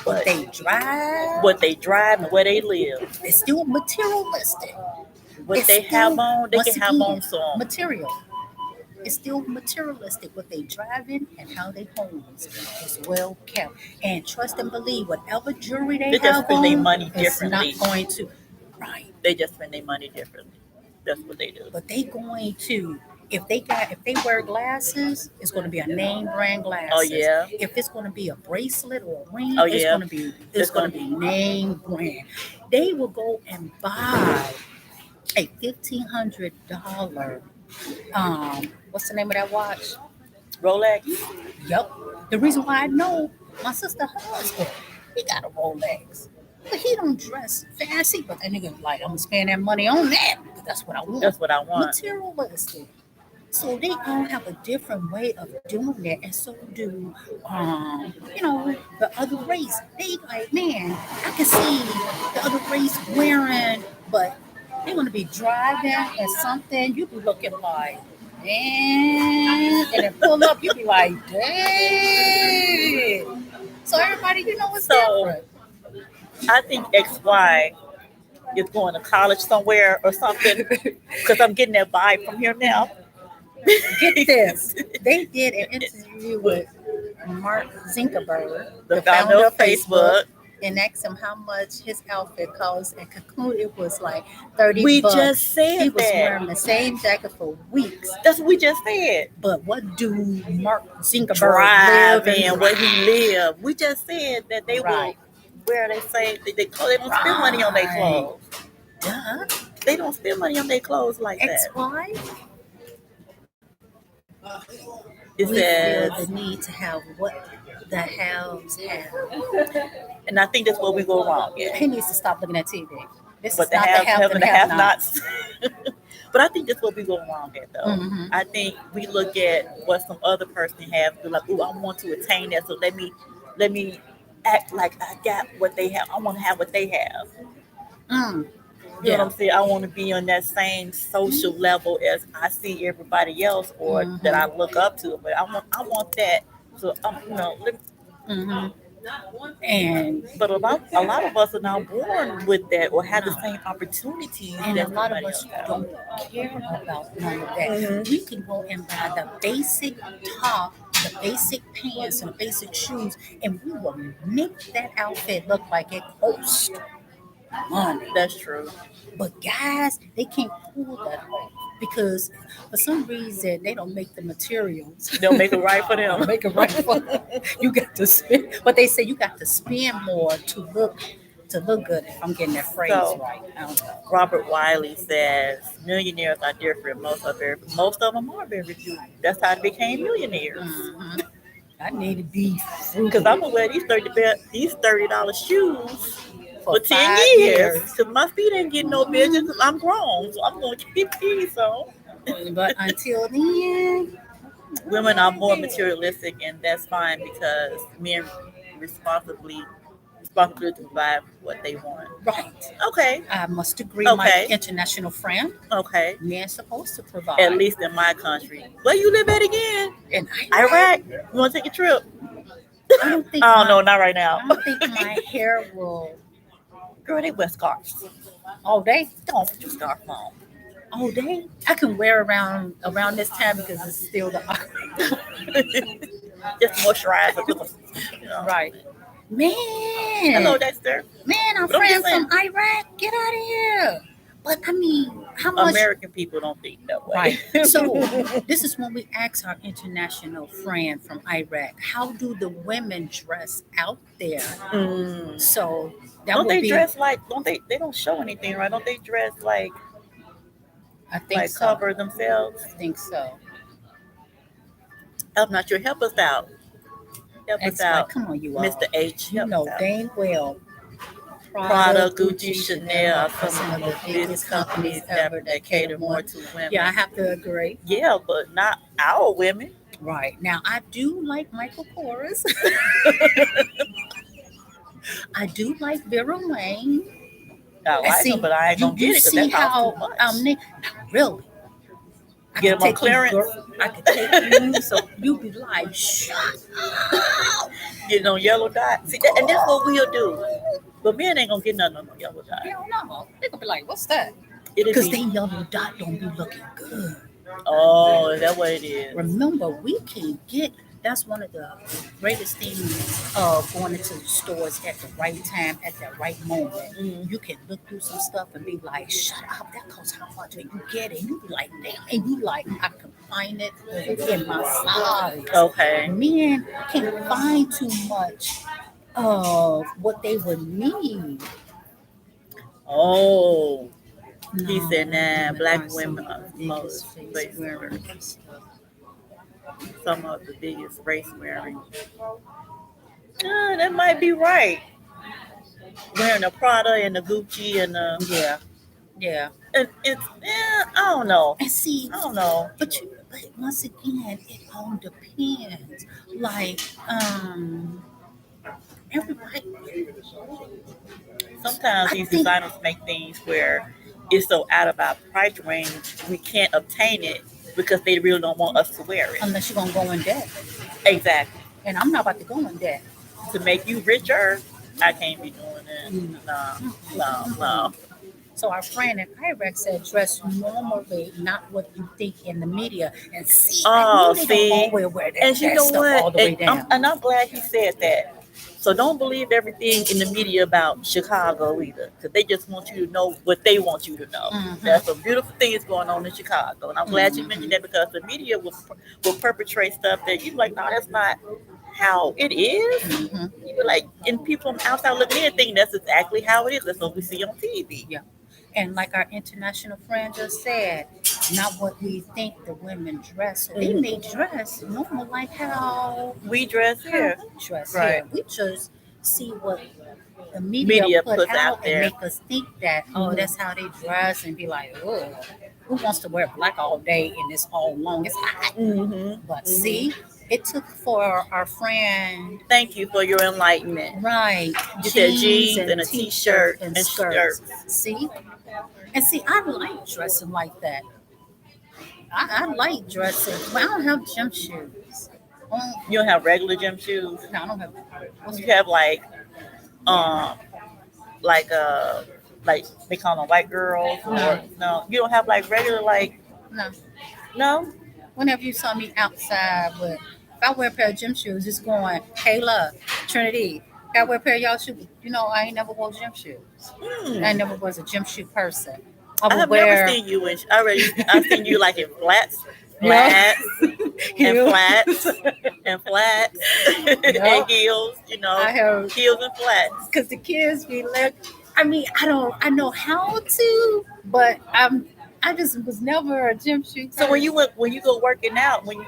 What they drive, What they drive and where they live. it's still materialistic. What It's they have still- on, they once can have again, on some. material. It's still materialistic. What they driving and how they homes is well kept. And trust and believe, whatever jewelry they They just have spend their on, money it's differently. not going to. Right. They just spend their money differently. That's what they do. But they going to, if they wear glasses, it's going to be a name brand glasses. Oh yeah. If it's going to be a bracelet or a ring, Oh, it's yeah. going to be name brand. They will go and buy a $1,500 what's the name of that watch? Rolex. Yep. The reason why I know my sister husband, he got a Rolex. But he don't dress fancy, but that nigga like, I'm gonna spend that money on that. That's what I want. That's what I want. Materialistic. So they all have a different way of doing that, and so do the other race. They like, man, I can see the other race wearing, but they want to be driving and something. You be looking like, man, and then pull up, you be like, dang. So everybody, it's different. I think XY is going to college somewhere or something because I'm getting that vibe from here now. Get this. They did an interview with Mark Zuckerberg, the founder of Facebook. And asked him how much his outfit cost, and concluded it was like $30. We just said he was that. wearing the same jacket for weeks. That's what we just said. But what do Mark Zuckerberg Drive live and where he live? We just said that they will where they say they don't spend money on their clothes. Duh. They don't spend money on their clothes like that. XY. It We says, feel the need to have what the haves have. and I think that's where we go wrong. Yeah. He needs to stop looking at TV. This But is the not haves the and the have-nots. have-nots. But I think that's what we go wrong at, though. Mhm. I think we look at what some other person has. We're like, "Ooh, I want to attain that, so let me act like I got what they have. I want to have what they have." Mm. You know what I'm saying? I want to be on that same social level as I see everybody else, or that I look up to. But I want that. So let me, Mhm. And But a lot of us are now born with that or have the no, same opportunities and a that lot of somebody else us has. don't care about none of that. We Hmm. can go and buy the basic top, the basic pants, and the basic shoes, and we will make that outfit look like it costs money. That's true. But guys, they can't pull that off because for some reason they don't make the materials. They'll make it right for them. Don't make it right for you. Got to spend, but they say you got to spend more to look good. If I'm getting that phrase So right, I don't know. Robert Wiley says millionaires are different. Most of them are very few. That's how they became millionaires. Hmm. I need to be Because frugal I'm gonna wear these $30 shoes for for 10 years. 5 years. Because my feet ain't getting no bigger. Mhm. Because I'm grown, so I'm gonna keep these on. But until then, Women are more right, materialistic, and that's fine because men responsibly responsibility to provide what they want. right. Okay, I must agree, my okay, international friend. okay. Men supposed to At provide. least in my country. Where you live at again? And Iraq. You want to take a trip? I don't think Oh my no, not right now. I don't think my hair will Girl, they wear scarves. all day. Don't put your scarf on. All day. I can wear around this time because it's still the Just moisturize it with a. right. Hello, Man, Dexter. man, our But I'm just friend saying, from Iraq, get out of here. But I mean, how much? American people don't think that way. Right. So this is when we ask our international friend from Iraq, how do the women dress out there? Mm. So that Don't would they be, dress like? Don't they? They don't show anything, right? Don't they dress I think like so. cover themselves? I think so. I'm not sure. Help us out. Help us Explain. out, Come on, you Mr. all. H. You Help us know out. dang well Prada, Prada, Gucci, Gucci, Chanel Chanel are are some some of of the the biggest biggest companies companies ever that that cater cater more. more to Yeah, I women. have to agree. Yeah, but not our women. Right. Now, I do like Michael Kors. I do like Vera Wang. I I like them, see but I ain't you gonna you get it because see that costs too how much. not really. I Get could them on take you clearance. girl. I could take you so you be like, shut up, Get it on yellow dot. See that, and that's what we'll do. girl. But men ain't gonna get nothing on no yellow dot. Hell no. They gonna be like, what's that? It'll Because be. they yellow dot don't be looking good. Oh, is that what it is? Remember, we can get that's one of the greatest things of going into the stores at the right time, at the right moment. Mm. You can look through some stuff and be like, shut up, that costs how much? And you get it. You be like, damn. And you like, I can find it in my size. Okay. Men can't find too much of what they would need. Oh, he No, said, nah, women black are some women of are the some biggest face race wearing wearing. stuff. Some of the biggest race wearing. That might be right. Wearing the Prada and the Gucci and the Yeah, yeah. I don't know. And see, I don't know. but once again, it all depends. Like, everybody, Sometimes I these think designers make things where it's so out of our price range we can't obtain it because they really don't want us to wear it. unless you're gonna go in debt, Exactly. and I'm not about to go in debt. To make you richer, I can't be doing that. Mm, No, mm, no, mm, no. mm. So our friend in Iraq said, dress normally, not what you think in the media. And see, I know Oh, they don't see, always wear and you that know stuff what? all the way down. I'm glad he said that. So don't believe everything in the media about Chicago either, because they just want you to know what they want you to know. Hmm. There's some beautiful things going on in Chicago, and I'm glad you mentioned Hmm. that because the media will perpetrate stuff that you like. No, that's not how it is. Hmm. You be like, and people from outside looking in think that's exactly how it is. That's what we see on TV. Yeah. And like our international friend just said, not what we think the women dress. So they Mhm. may dress normal like We dress how here, we dress right? here. We just see what the media Media put puts out out and there. make us think that, oh, Hmm. that's how they dress and be like, oh, who wants to wear black all day and it's all long? It's hot. Hmm. But Hmm. see, it took for our friend, Thank you for your enlightenment. right, You said jeans jeans and and a t-shirt t-shirt and and skirts. skirts. See? And see, I like dressing like that. I like dressing. Well, I don't have gym shoes. You don't have regular gym shoes. No, I don't have. What's You have um like like they call them white girls or no, no? You don't have like regular no. no. Whenever you saw me outside with, if I wear a pair of gym shoes, it's going, Kayla, Trinity, I wear a pair of y'all shoes. You know, I ain't never wore gym shoes. I Hmm. never was a gym shoe person. I I would have never wear, seen you in. I've seen you like in flats, yeah, flats and heels. flats and flats and Yep. heels. I have, Heels and flats. because the kids be like, I mean, I know how to, but I just was never a gym shoe So person. when you go working out, when you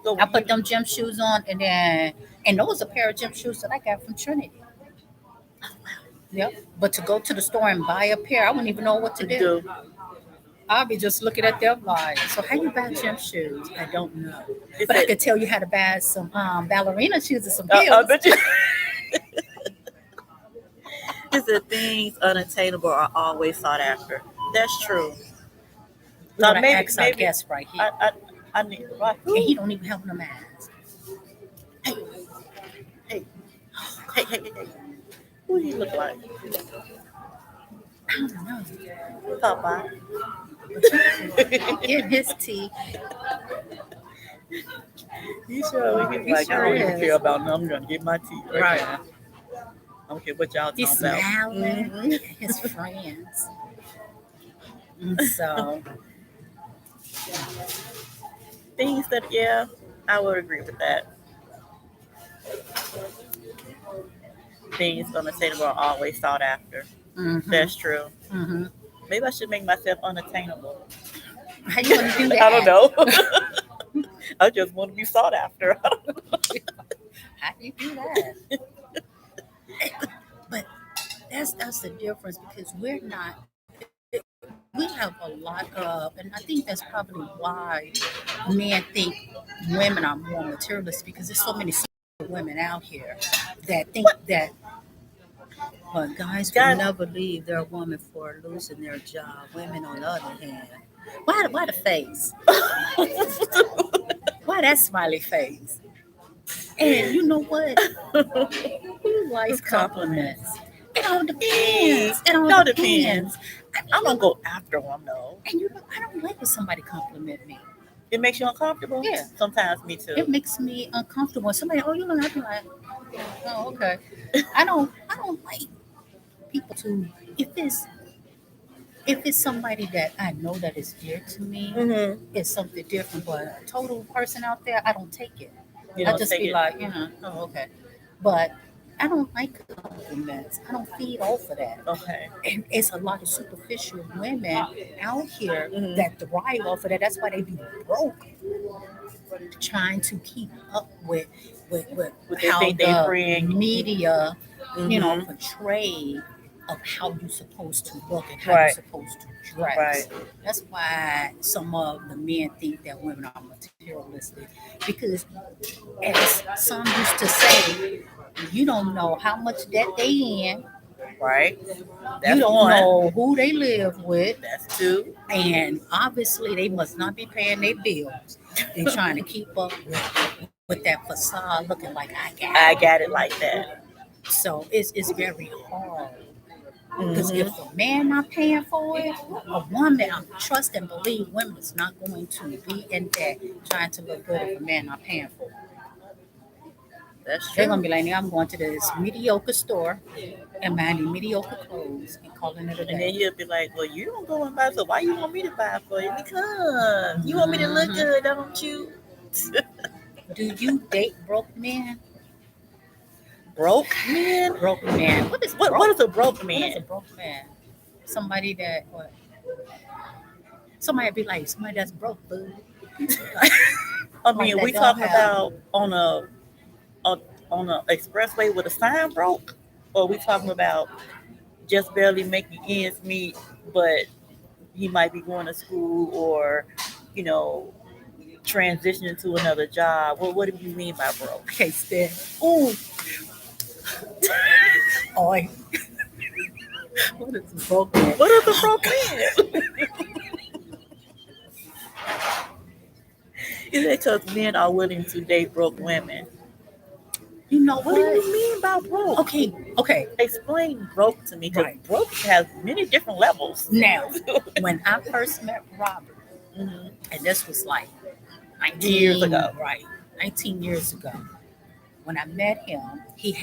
go, I put them gym shoes on, and those a pair of gym shoes that I got from Trinity. Yep. But to go to the store and buy a pair, I wouldn't even know what to do. do I'll be just looking at them like, so how you buy gym shoes? I don't know. is But I it? could tell you how to buy some ballerina shoes and some I heels. bet you. Is it things unattainable are always sought after? That's true. Lord, I Maybe asked our guest right here. I need right. And he don't even have no mask. Hey, hey, hey. Who do you look like? I don't know. Popeye. In his teeth. You sure? He's He like, I sure don't even is. care about them. I'm gonna get my teeth right now. I don't care what y'all talking He's about. smiling Mhm. at his friends. And so, Things that, yeah, I would agree with that. Things unattainable are always sought after. mm-hmm, That's true. mm-hmm. Maybe I should make myself unattainable. How you want to do that? I don't know. I just want to be sought after. How do you do that? But that's the difference because we have a lot of, and I think that's probably why men think women are more materialistic because there's so many single women out here that think that, but guys will God, never leave their woman for losing their job. Women, on the other hand, why the face? Why that smiley face? And you know what? Who likes compliments? It all depends. It all no, depends. depends. I don't go after them though. And you know, I don't like when somebody compliment me. It makes you uncomfortable. Yeah. Sometimes me It too. makes me uncomfortable. When somebody, oh, you look, I be like, oh, okay. I don't like people to, if it's if it's somebody that I know that is dear to me, Mm-hmm. it's something different. But a total person out there, I don't take it. You I don't just take be it. like, oh, okay. But I don't like compliments. I don't feed off of that. Okay. And it's a lot of superficial women out here Mhm. that thrive off of that. That's why they be broke, trying to keep up with What they how think they the bring. media, Mhm. portray of how you're supposed to look and how Right. you're supposed to dress. Right. That's why some of the men think that women are materialistic. Because as some used to say, you don't know how much debt they in. Right. You That's don't one. know who they live with. That's two. And obviously they must not be paying their bills. They're trying to keep up with that facade looking like I got it like that. So it's very hard. Because Mhm. if a man not paying for it, a woman, I trust and believe women is not going to be in debt trying to look good if a man not paying for it. That's They're true. gonna be like, I'm going to this mediocre store and buying the mediocre clothes and calling it a And then day. you'll be like, well, you don't go and buy, so why you want me to buy for you? Because you want me to look good, don't you? Do you date broke men? Broke man? Broke man. What is broke? What is a broke What is a man? broke man? Somebody that what? Somebody be like somebody that's broke, boo. I Like mean, that we don't talking have- about on a expressway with a sign broke, or we talking about just barely making ends meet, but he might be going to school or, you know, transitioning to another job. What do you mean by broke? I can't stand. Ooh. Oi. What is a broke man? What is a broke man? Because men are willing to date broke women. You know What do what? you mean by broke? Okay. Explain broke to me, because Right. broke has many different levels. Now, when I first met Robert, Mhm. and this was like 19 Years ago. right, 19 years ago. When I met him, he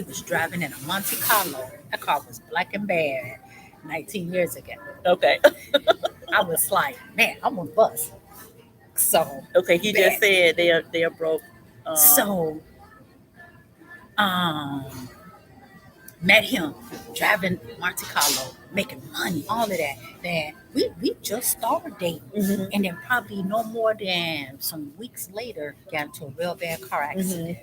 was driving in a Monte Carlo. That car was black and bad 19 years ago. Okay. I was like, man, I'm on bus. So Okay. He just bad. said they are broke. So um met him driving Monte Carlo, making money, all of that. Then we just started dating. Mhm. And then probably no more than some weeks later got into a real bad car accident.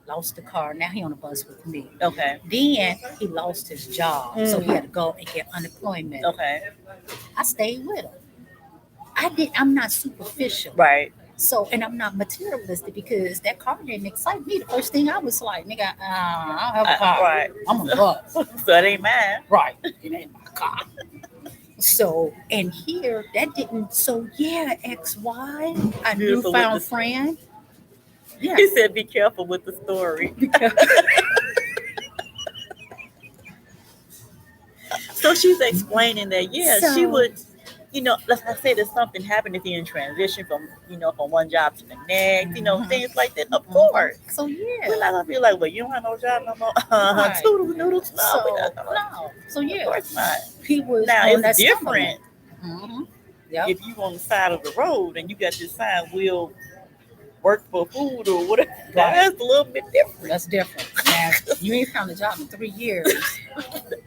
Lost the car. Now he on the bus with me. Okay. Then he lost his job. So he had to go and get unemployment. Okay. I stayed with him. I'm not superficial. Right. So, and I'm not materialistic because that car didn't excite me. The first thing I was like, nigga, I don't have a car. Right. I'm on a bus. So it ain't mine. Right. It ain't my car. So, and here, that didn't, so yeah, XY, a Beautiful with newfound the- friend. Yeah. He said, "Be careful with the story." So she's explaining that, yeah, she So- would, like I said, if something happened if you're in transition from one job to the next, Mhm. things like that. Of course. So, We're yeah. not gonna be like, well, you don't have no job no more. Right. Toodles noodles. No, So, we're not gonna- no. So, Of yeah. course not. He was Now on it's that different Mm-hmm. Yep. if you on the side of the road and you got this sign, "We'll work for food" or whatever. Right. That's a little bit different. That's different. Now, you ain't found a job in 3 years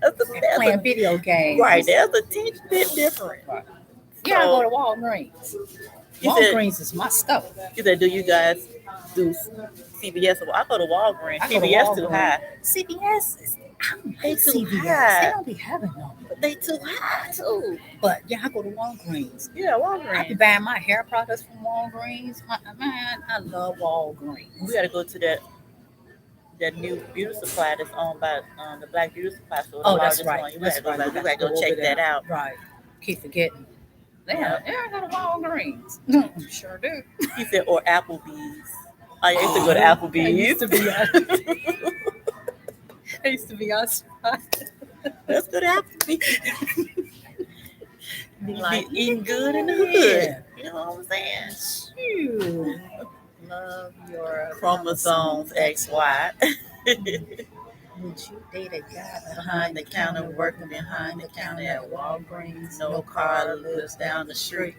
That's playing video games. right. That's a teeny bit different. Right. Yeah, I So- go to Walgreens. You said- Walgreens is my stuff. He said, "Do you guys do CVS?" Well, I go to Walgreens. I go to CVS too Walgreens. high, CVS is, I don't They like too CVS. high. They don't be having no. but they too high too. But yeah, I go to Walgreens. Yeah, I be Walgreens. buying my hair products from Walgreens. Man, I love Walgreens. We got to go to that new beauty supply that's owned by the Black Beauty Supply store. Oh, the that's largest right. one. We That's gotta right. go. We We gotta gotta go go check over that there. out. Keep forgetting. Yeah. Yeah, I go to Walgreens. Sure do. He said, or Applebee's. I used to go to Applebee's. I used to be. I used to be outside. Let's go to Applebee's. Be Be like, eating good in the hood. yeah. You know what I'm saying? Shoot. Love your Chromosomes XY. Would you date a guy behind the counter, working behind the counter at Walgreens? No car lives down the street.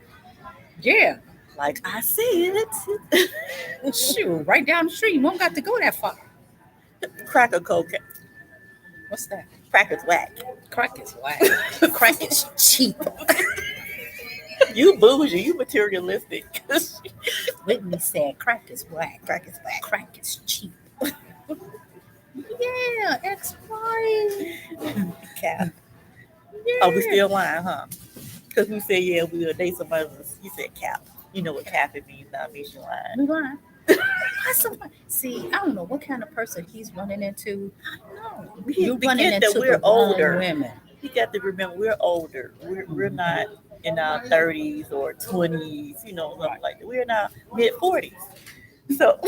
Yeah. Like I see it. Shoot, right down the street. You don't got to go that far. Cracker cocaine. What's that? Cracker's whack. Crack is whack. Crack is cheap. You bougie. You materialistic. Whitney said crack is whack. Crack is whack. Crack is cheap. Yeah, XY. Cap. Yeah. Oh, we still lying, huh? Because we said, yeah, we would date somebody. He said cap. You know what cap it means now. It means you lying. We lying. Why somebody? See, I don't know what kind of person he's running into. No, You're running forget that into we're the wrong older. women. You got to remember we're older. We're not in our 30s or 20s, something like that. We're in our mid 40s. So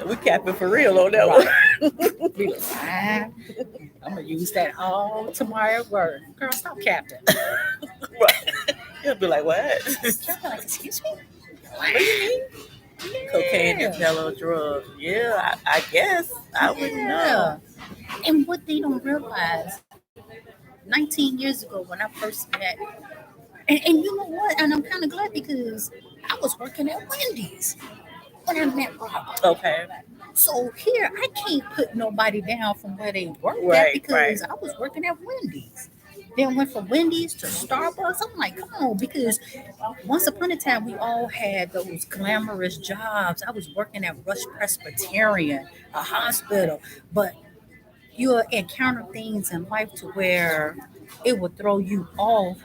we capping for real on that one. We lying. I'm gonna use that all tomorrow word. Girl, stop capping. Right. He'll be like, what? Like, excuse me? What do you mean? Cocaine and fellow drugs. Yeah, I guess. I wouldn't know. And what they don't realize, 19 years ago when I first met, and you know what? And I'm kind of glad because I was working at Wendy's when I met Robert. Okay. So here, I can't put nobody down from where they worked at Right, because I was working at Wendy's. Then went from Wendy's to Starbucks. I'm like, come on, because once upon a time we all had those glamorous jobs. I was working at Rush Presbyterian, a hospital, but you'll encounter things in life to where it will throw you off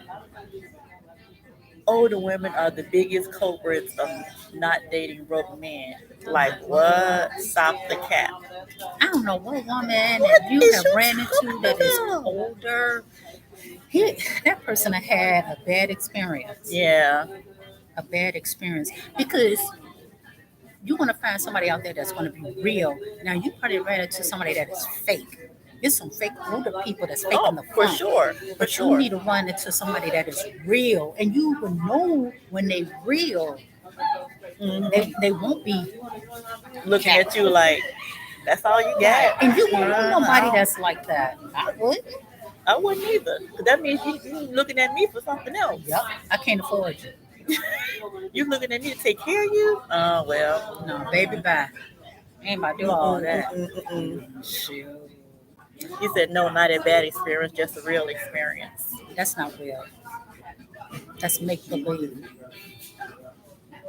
older women are the biggest culprits of not dating broke men. Like what? Stop the cap. I don't know what woman What that you is have you ran into talking that is about? older. That person had a bad experience. Yeah. A bad experience because you want to find somebody out there that's going to be real. Now you probably ran into somebody that is fake. There's some fake older people that's fake in Oh, the for front, sure. For but you sure. need to run into somebody that is real, and you will know when they real. Hmm. They won't be Looking capping. at you like that's all you Right. got. And you won't know nobody Uh-huh. that's like that. I would. I wouldn't either. 'Cause that means you looking at me for something else. Yep. I can't afford you. You looking at me to take care of you? Well. No, baby, bye. Ain't about to do all Mm-mm, that. mm-mm, mm-mm. Shoot. You said no, not a bad experience, just a real experience. That's not real. That's make believe.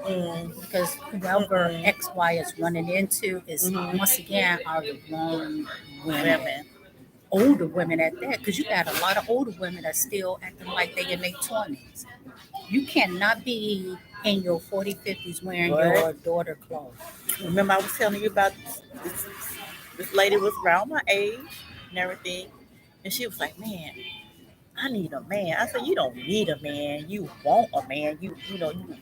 Mm, Because whoever mm-mm, XY is running into is mm-hmm. once again are the wrong women. Women. Older women at that, because you got a lot of older women that still acting like they in their 20s. You cannot be in your 40s, 50s wearing What? your daughter clothes. Remember I was telling you about this lady was around my age and everything, and she was like, "Man, I need a man." I said, "You don't need a man. You want a man. You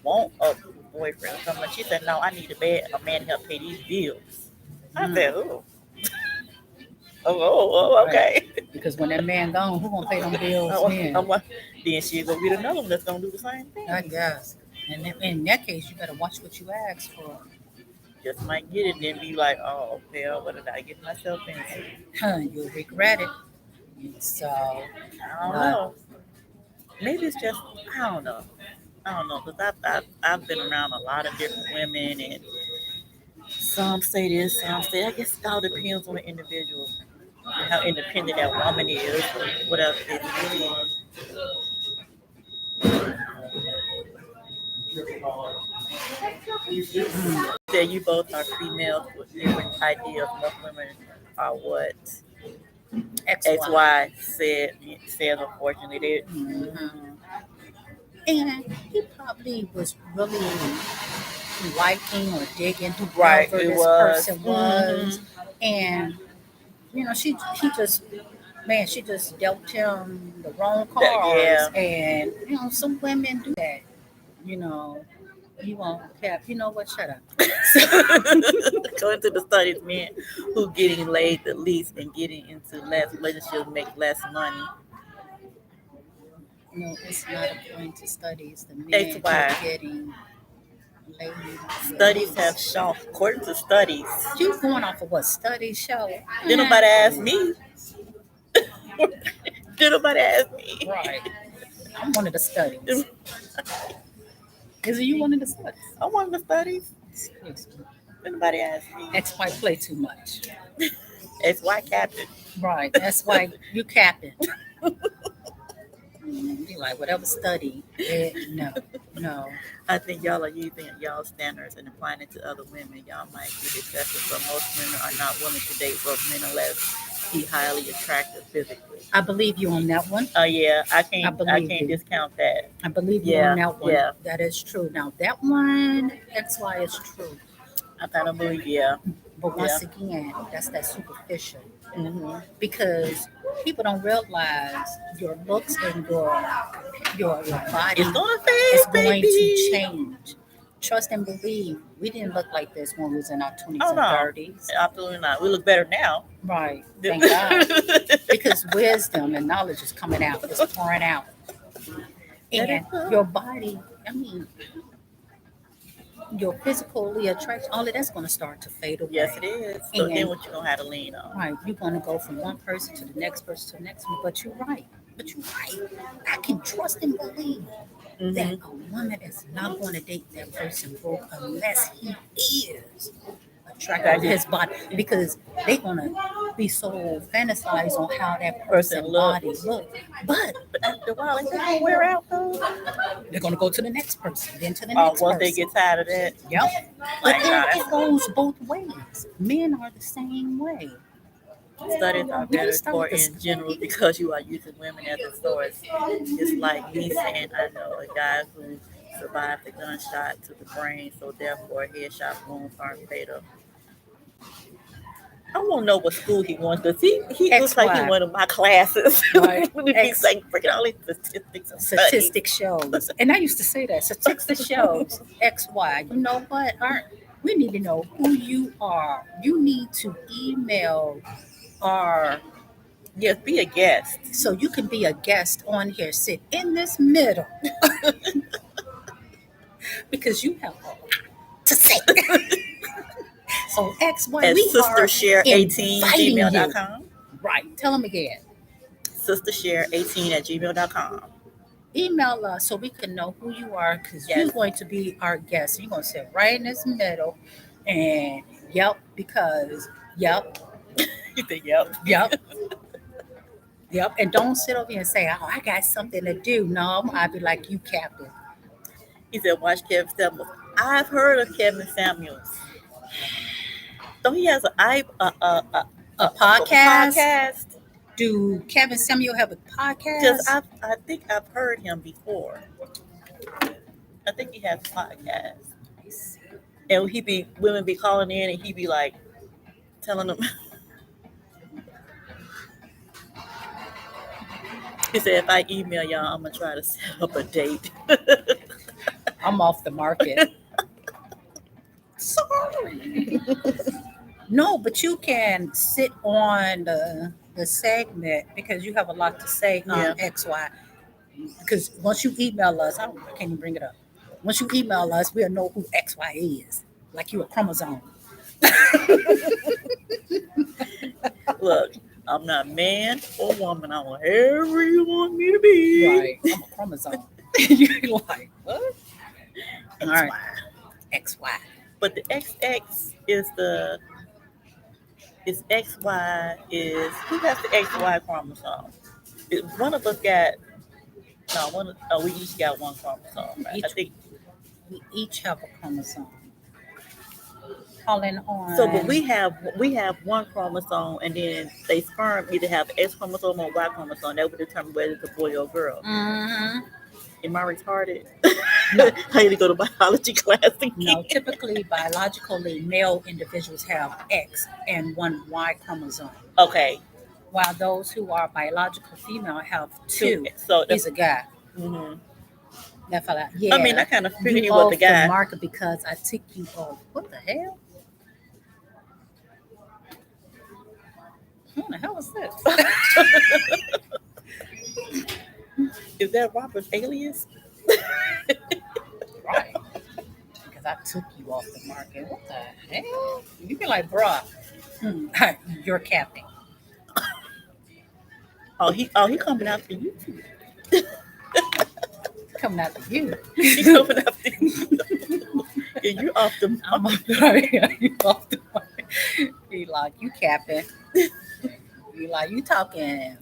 want a boyfriend or something." She said, "No, I need a man to help pay these bills." I Mm, said, oh, right. okay." Because when that man gone, who gonna pay them bills then? I'm like, then she's gonna get another one that's gonna do the same I thing. guess. And in that case, you better watch what you ask for. Just might get it, and then be like, "Oh, hell, what did I get myself into?" Huh, you'll regret it. So, I don't but know. Maybe it's just I don't know. I don't know because I've been around a lot of different women, and some say this, some say. I guess it all depends on the individual, and how independent that woman is, or whatever it is. mm, Say you both are females with different ideas. Most women are what XY. XY says. Unfortunately, they. Mhm. Mhm. And he probably was really liking or digging Right, whoever it this was. person was. Hmm. And, she just, man, she just dealt him the wrong That cards. yeah. And, some women do that. You know, you won't have, you know what, shut up. So, According to the studies, men who getting laid the least and getting into less relationships make less money. no, it's not according to studies. The That's men who are why getting laid the studies have least. shown, according to studies, You going off of what studies show? did nobody ask me? Did nobody ask me? Right. I'm one of the studies. Is it you one of the studies? I wanted the studies. Excuse me. Did nobody ask me? That's why play too much. That's why Captain. Right. That's why you capping. Be like, whatever study. No. No. I think y'all are using y'all standards and applying it to other women. Y'all might get excessive, but most women are not willing to date broke men unless he highly attractive physically. I believe you on that one. Oh yeah, I I believe can't you. discount that. I believe you on Yeah, that one. yeah. That is true. Now that one, XY is true. I kind of believe, yeah, But yeah. once again, that's that superficial. Hmm. Because people don't realize your looks and your body It's gonna is fade, going to baby. change. Trust and believe. We didn't look like this when we was in our 20s Oh and no, 30s. absolutely not. We look better now. Right. Thank God. Because wisdom and knowledge is coming out, it's pouring out. Let it And go. your body, your physically attraction, all of that's going to start to fade Yes, away. it is. So then, And what you gonna have to lean on? right, you're going to go from one person to the next person to the next one. But you're right. But you're right. I can trust and believe that Hmm. a woman is not going to date that person broke unless he is attracted to his body, because they're going to be so fantasized on how that Person person look, body look. But but after a while, it's gonna wear out though. they're going to go to the next person, then to the next Once they person. get tired of that, Yep. But like, nah, it goes both ways. Men are the same way. Studies are We can better start for with this. in general because you are using women as a source. It's like me saying I know a guy who survived a gunshot to the brain, so therefore headshot wounds aren't fatal. I want to know what school he went because he looks like he XY. went to my classes. Right. When he be X saying freaking all these statistics and studies. statistic shows. And I used to say that. Statistic shows XY. You know what? We need to know who you are. You need to email our Yes, be a guest. so you can be a guest on here. Sit in this middle because you have a lot to say. So XY, At we are sistershare18 inviting you. gmail.com. Right. Tell them again. Sistershare18 at gmail.com. Email us so we can know who you are because you're Yes. going to be our guest. You're going to sit right in this middle and yep, because yep, You think, yep. yep, yep. And don't sit over here and say, oh, I got something to do. No, I'd be like, you captain. He said, watch Kevin Samuels. I've heard of Kevin Samuels. So he has A a podcast? podcast. Do Kevin Samuel have a Because podcast? I think I've heard him before. I think he has a podcast. And women be calling in and he be like telling them. He said, if I email y'all, I'm going to try to set up a date. I'm off the market. Sorry. No, but you can sit on the segment because you have a lot to say on Yeah. XY. Because once you email us, I can't even bring it up. Once you email us, we'll know who XY is. Like you a chromosome. Look, I'm not man or woman. I'm whatever you want me to be. Right. I'm a chromosome. You're like, what? All right. XY. But the XX is XY is who has the XY chromosome? One of us got we each got one chromosome, right? I think We each have a chromosome. Calling on. so, but we have one chromosome, and then they sperm either have X chromosome or Y chromosome. That would determine whether it's a boy or girl. Mm-hmm. Am I retarded? No. I need to go to biology class again. No, typically biologically male individuals have X and one Y chromosome, Okay. while those who are biological female have two. So He's a guy. mhm. That fella, yeah. I mean, I kind of figured he you was off the guy. market because I took you off. What the hell? What the hell was this? Is that Robert's alias? Right. Because I took you off the market. What the hell? You be like, bruh, you're captain. Oh, he coming after you too. Coming after you. He coming after you. Yeah, you're off the I'm market. you off the market. Be like, you captain. Be like, you talking.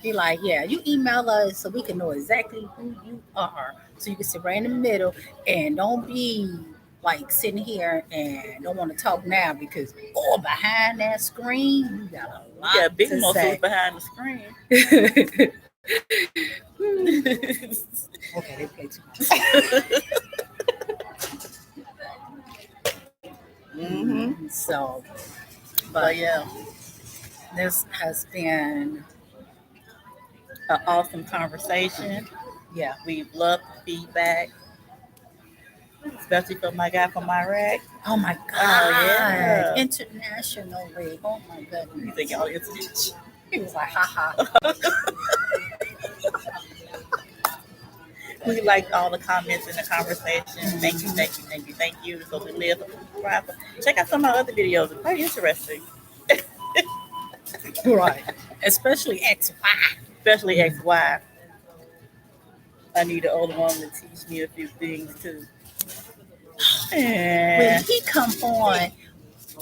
Be like, yeah, you email us so we can know exactly who you are. So you can sit right in the middle and don't be like sitting here and don't want to talk now because behind that screen you got a lot You got big to muscles say. behind the screen. Okay, they play too much. Mm-hmm. So, But but yeah, this has been an awesome conversation. yeah. We love the feedback, especially from my guy from Iraq. Oh my God! yeah. Internationally. Oh my You goodness. think y'all it's He was like, ha. we liked all the comments in the conversation. Thank you. So we live. Check out some of my other videos. It's very interesting. Right. Especially XY. Especially XY. I need an older woman to teach me a few things too. When he come on,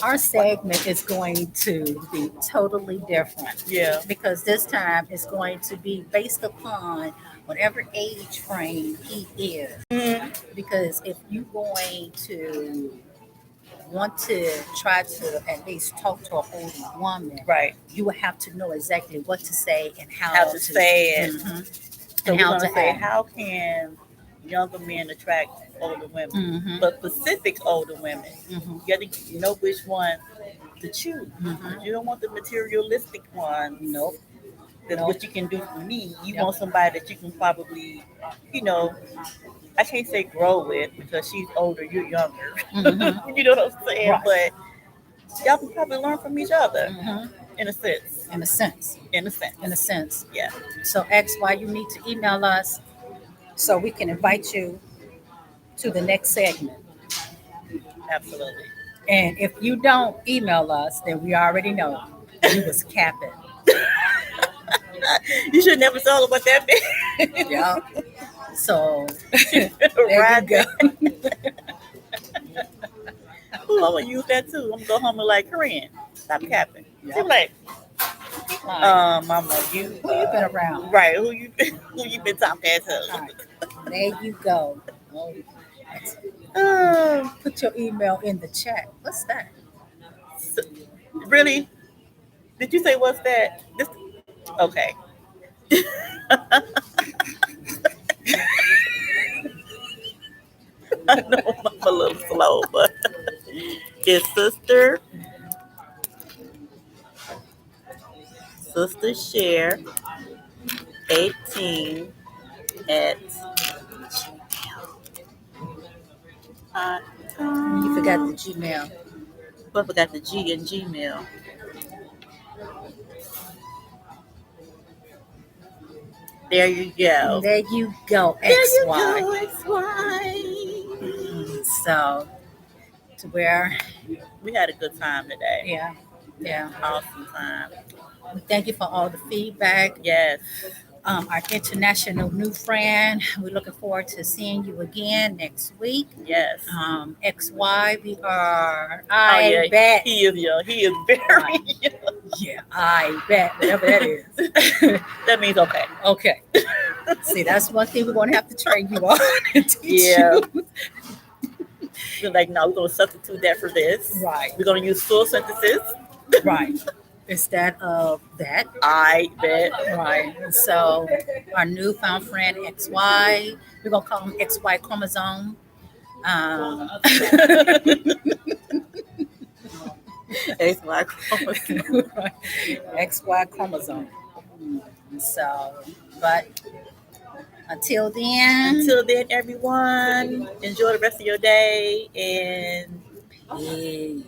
our segment is going to be totally different. Yeah. Because this time it's going to be based upon whatever age frame he is. Mm-hmm. Because if you're going to want to try to at least talk to an older woman, Right. you would have to know exactly what to say and How to say it. Mhm. So And we're how gonna to say, act. how can younger men attract older women, Mhm. but specific older women? Mhm. You got to know which one to choose. Mhm. You don't want the materialistic one. Nope. That's Nope. what you can do for me. You Yep. want somebody that you can probably, you know, I can't say grow with because she's older, you're younger. Mhm. You know what I'm saying? Right. But y'all can probably learn from each other Mhm. in a sense. In a sense. In a sense. In a sense. Yeah, So XY, you need to email us so we can invite you to the next segment. absolutely. And if you don't email us, then we already know you was capping. You should never tell her what that means. Yeah. So there Right you go. Ooh, I'm gonna use that too. I'm gonna go home and like Korean. Stop capping. She Yep. like, Right. mama, you Who you been around? right, who you been talking to? All right. There you go. Oh, excellent. Um, Put your email in the chat. What's that? really? Did you say what's that? This okay. I know I'm a little slow, but it's sister share 18 at You forgot the Gmail. but I forgot the G in Gmail. There you go. There you go, There you XY. go, XY. So, to where, We had a good time today. yeah, yeah. Awesome time. We thank you for all the feedback. Yes. Our international new friend, we're looking forward to seeing you again next week. Yes. XY, we are, Oh I yeah. bet. He is young. He is very young. Yeah, I bet, whatever that is. That means okay. Okay. See, that's one thing we're going to have to train you on and teach Yeah. you. We're like, no, we're gonna substitute that for this. Right, We're gonna use full sentences. right. Instead of that. I bet. Right. And so our newfound friend XY, we're gonna call him XY chromosome. It's my chromosome. XY chromosome. So, but until then, Until then, everyone, enjoy the rest of your day and peace.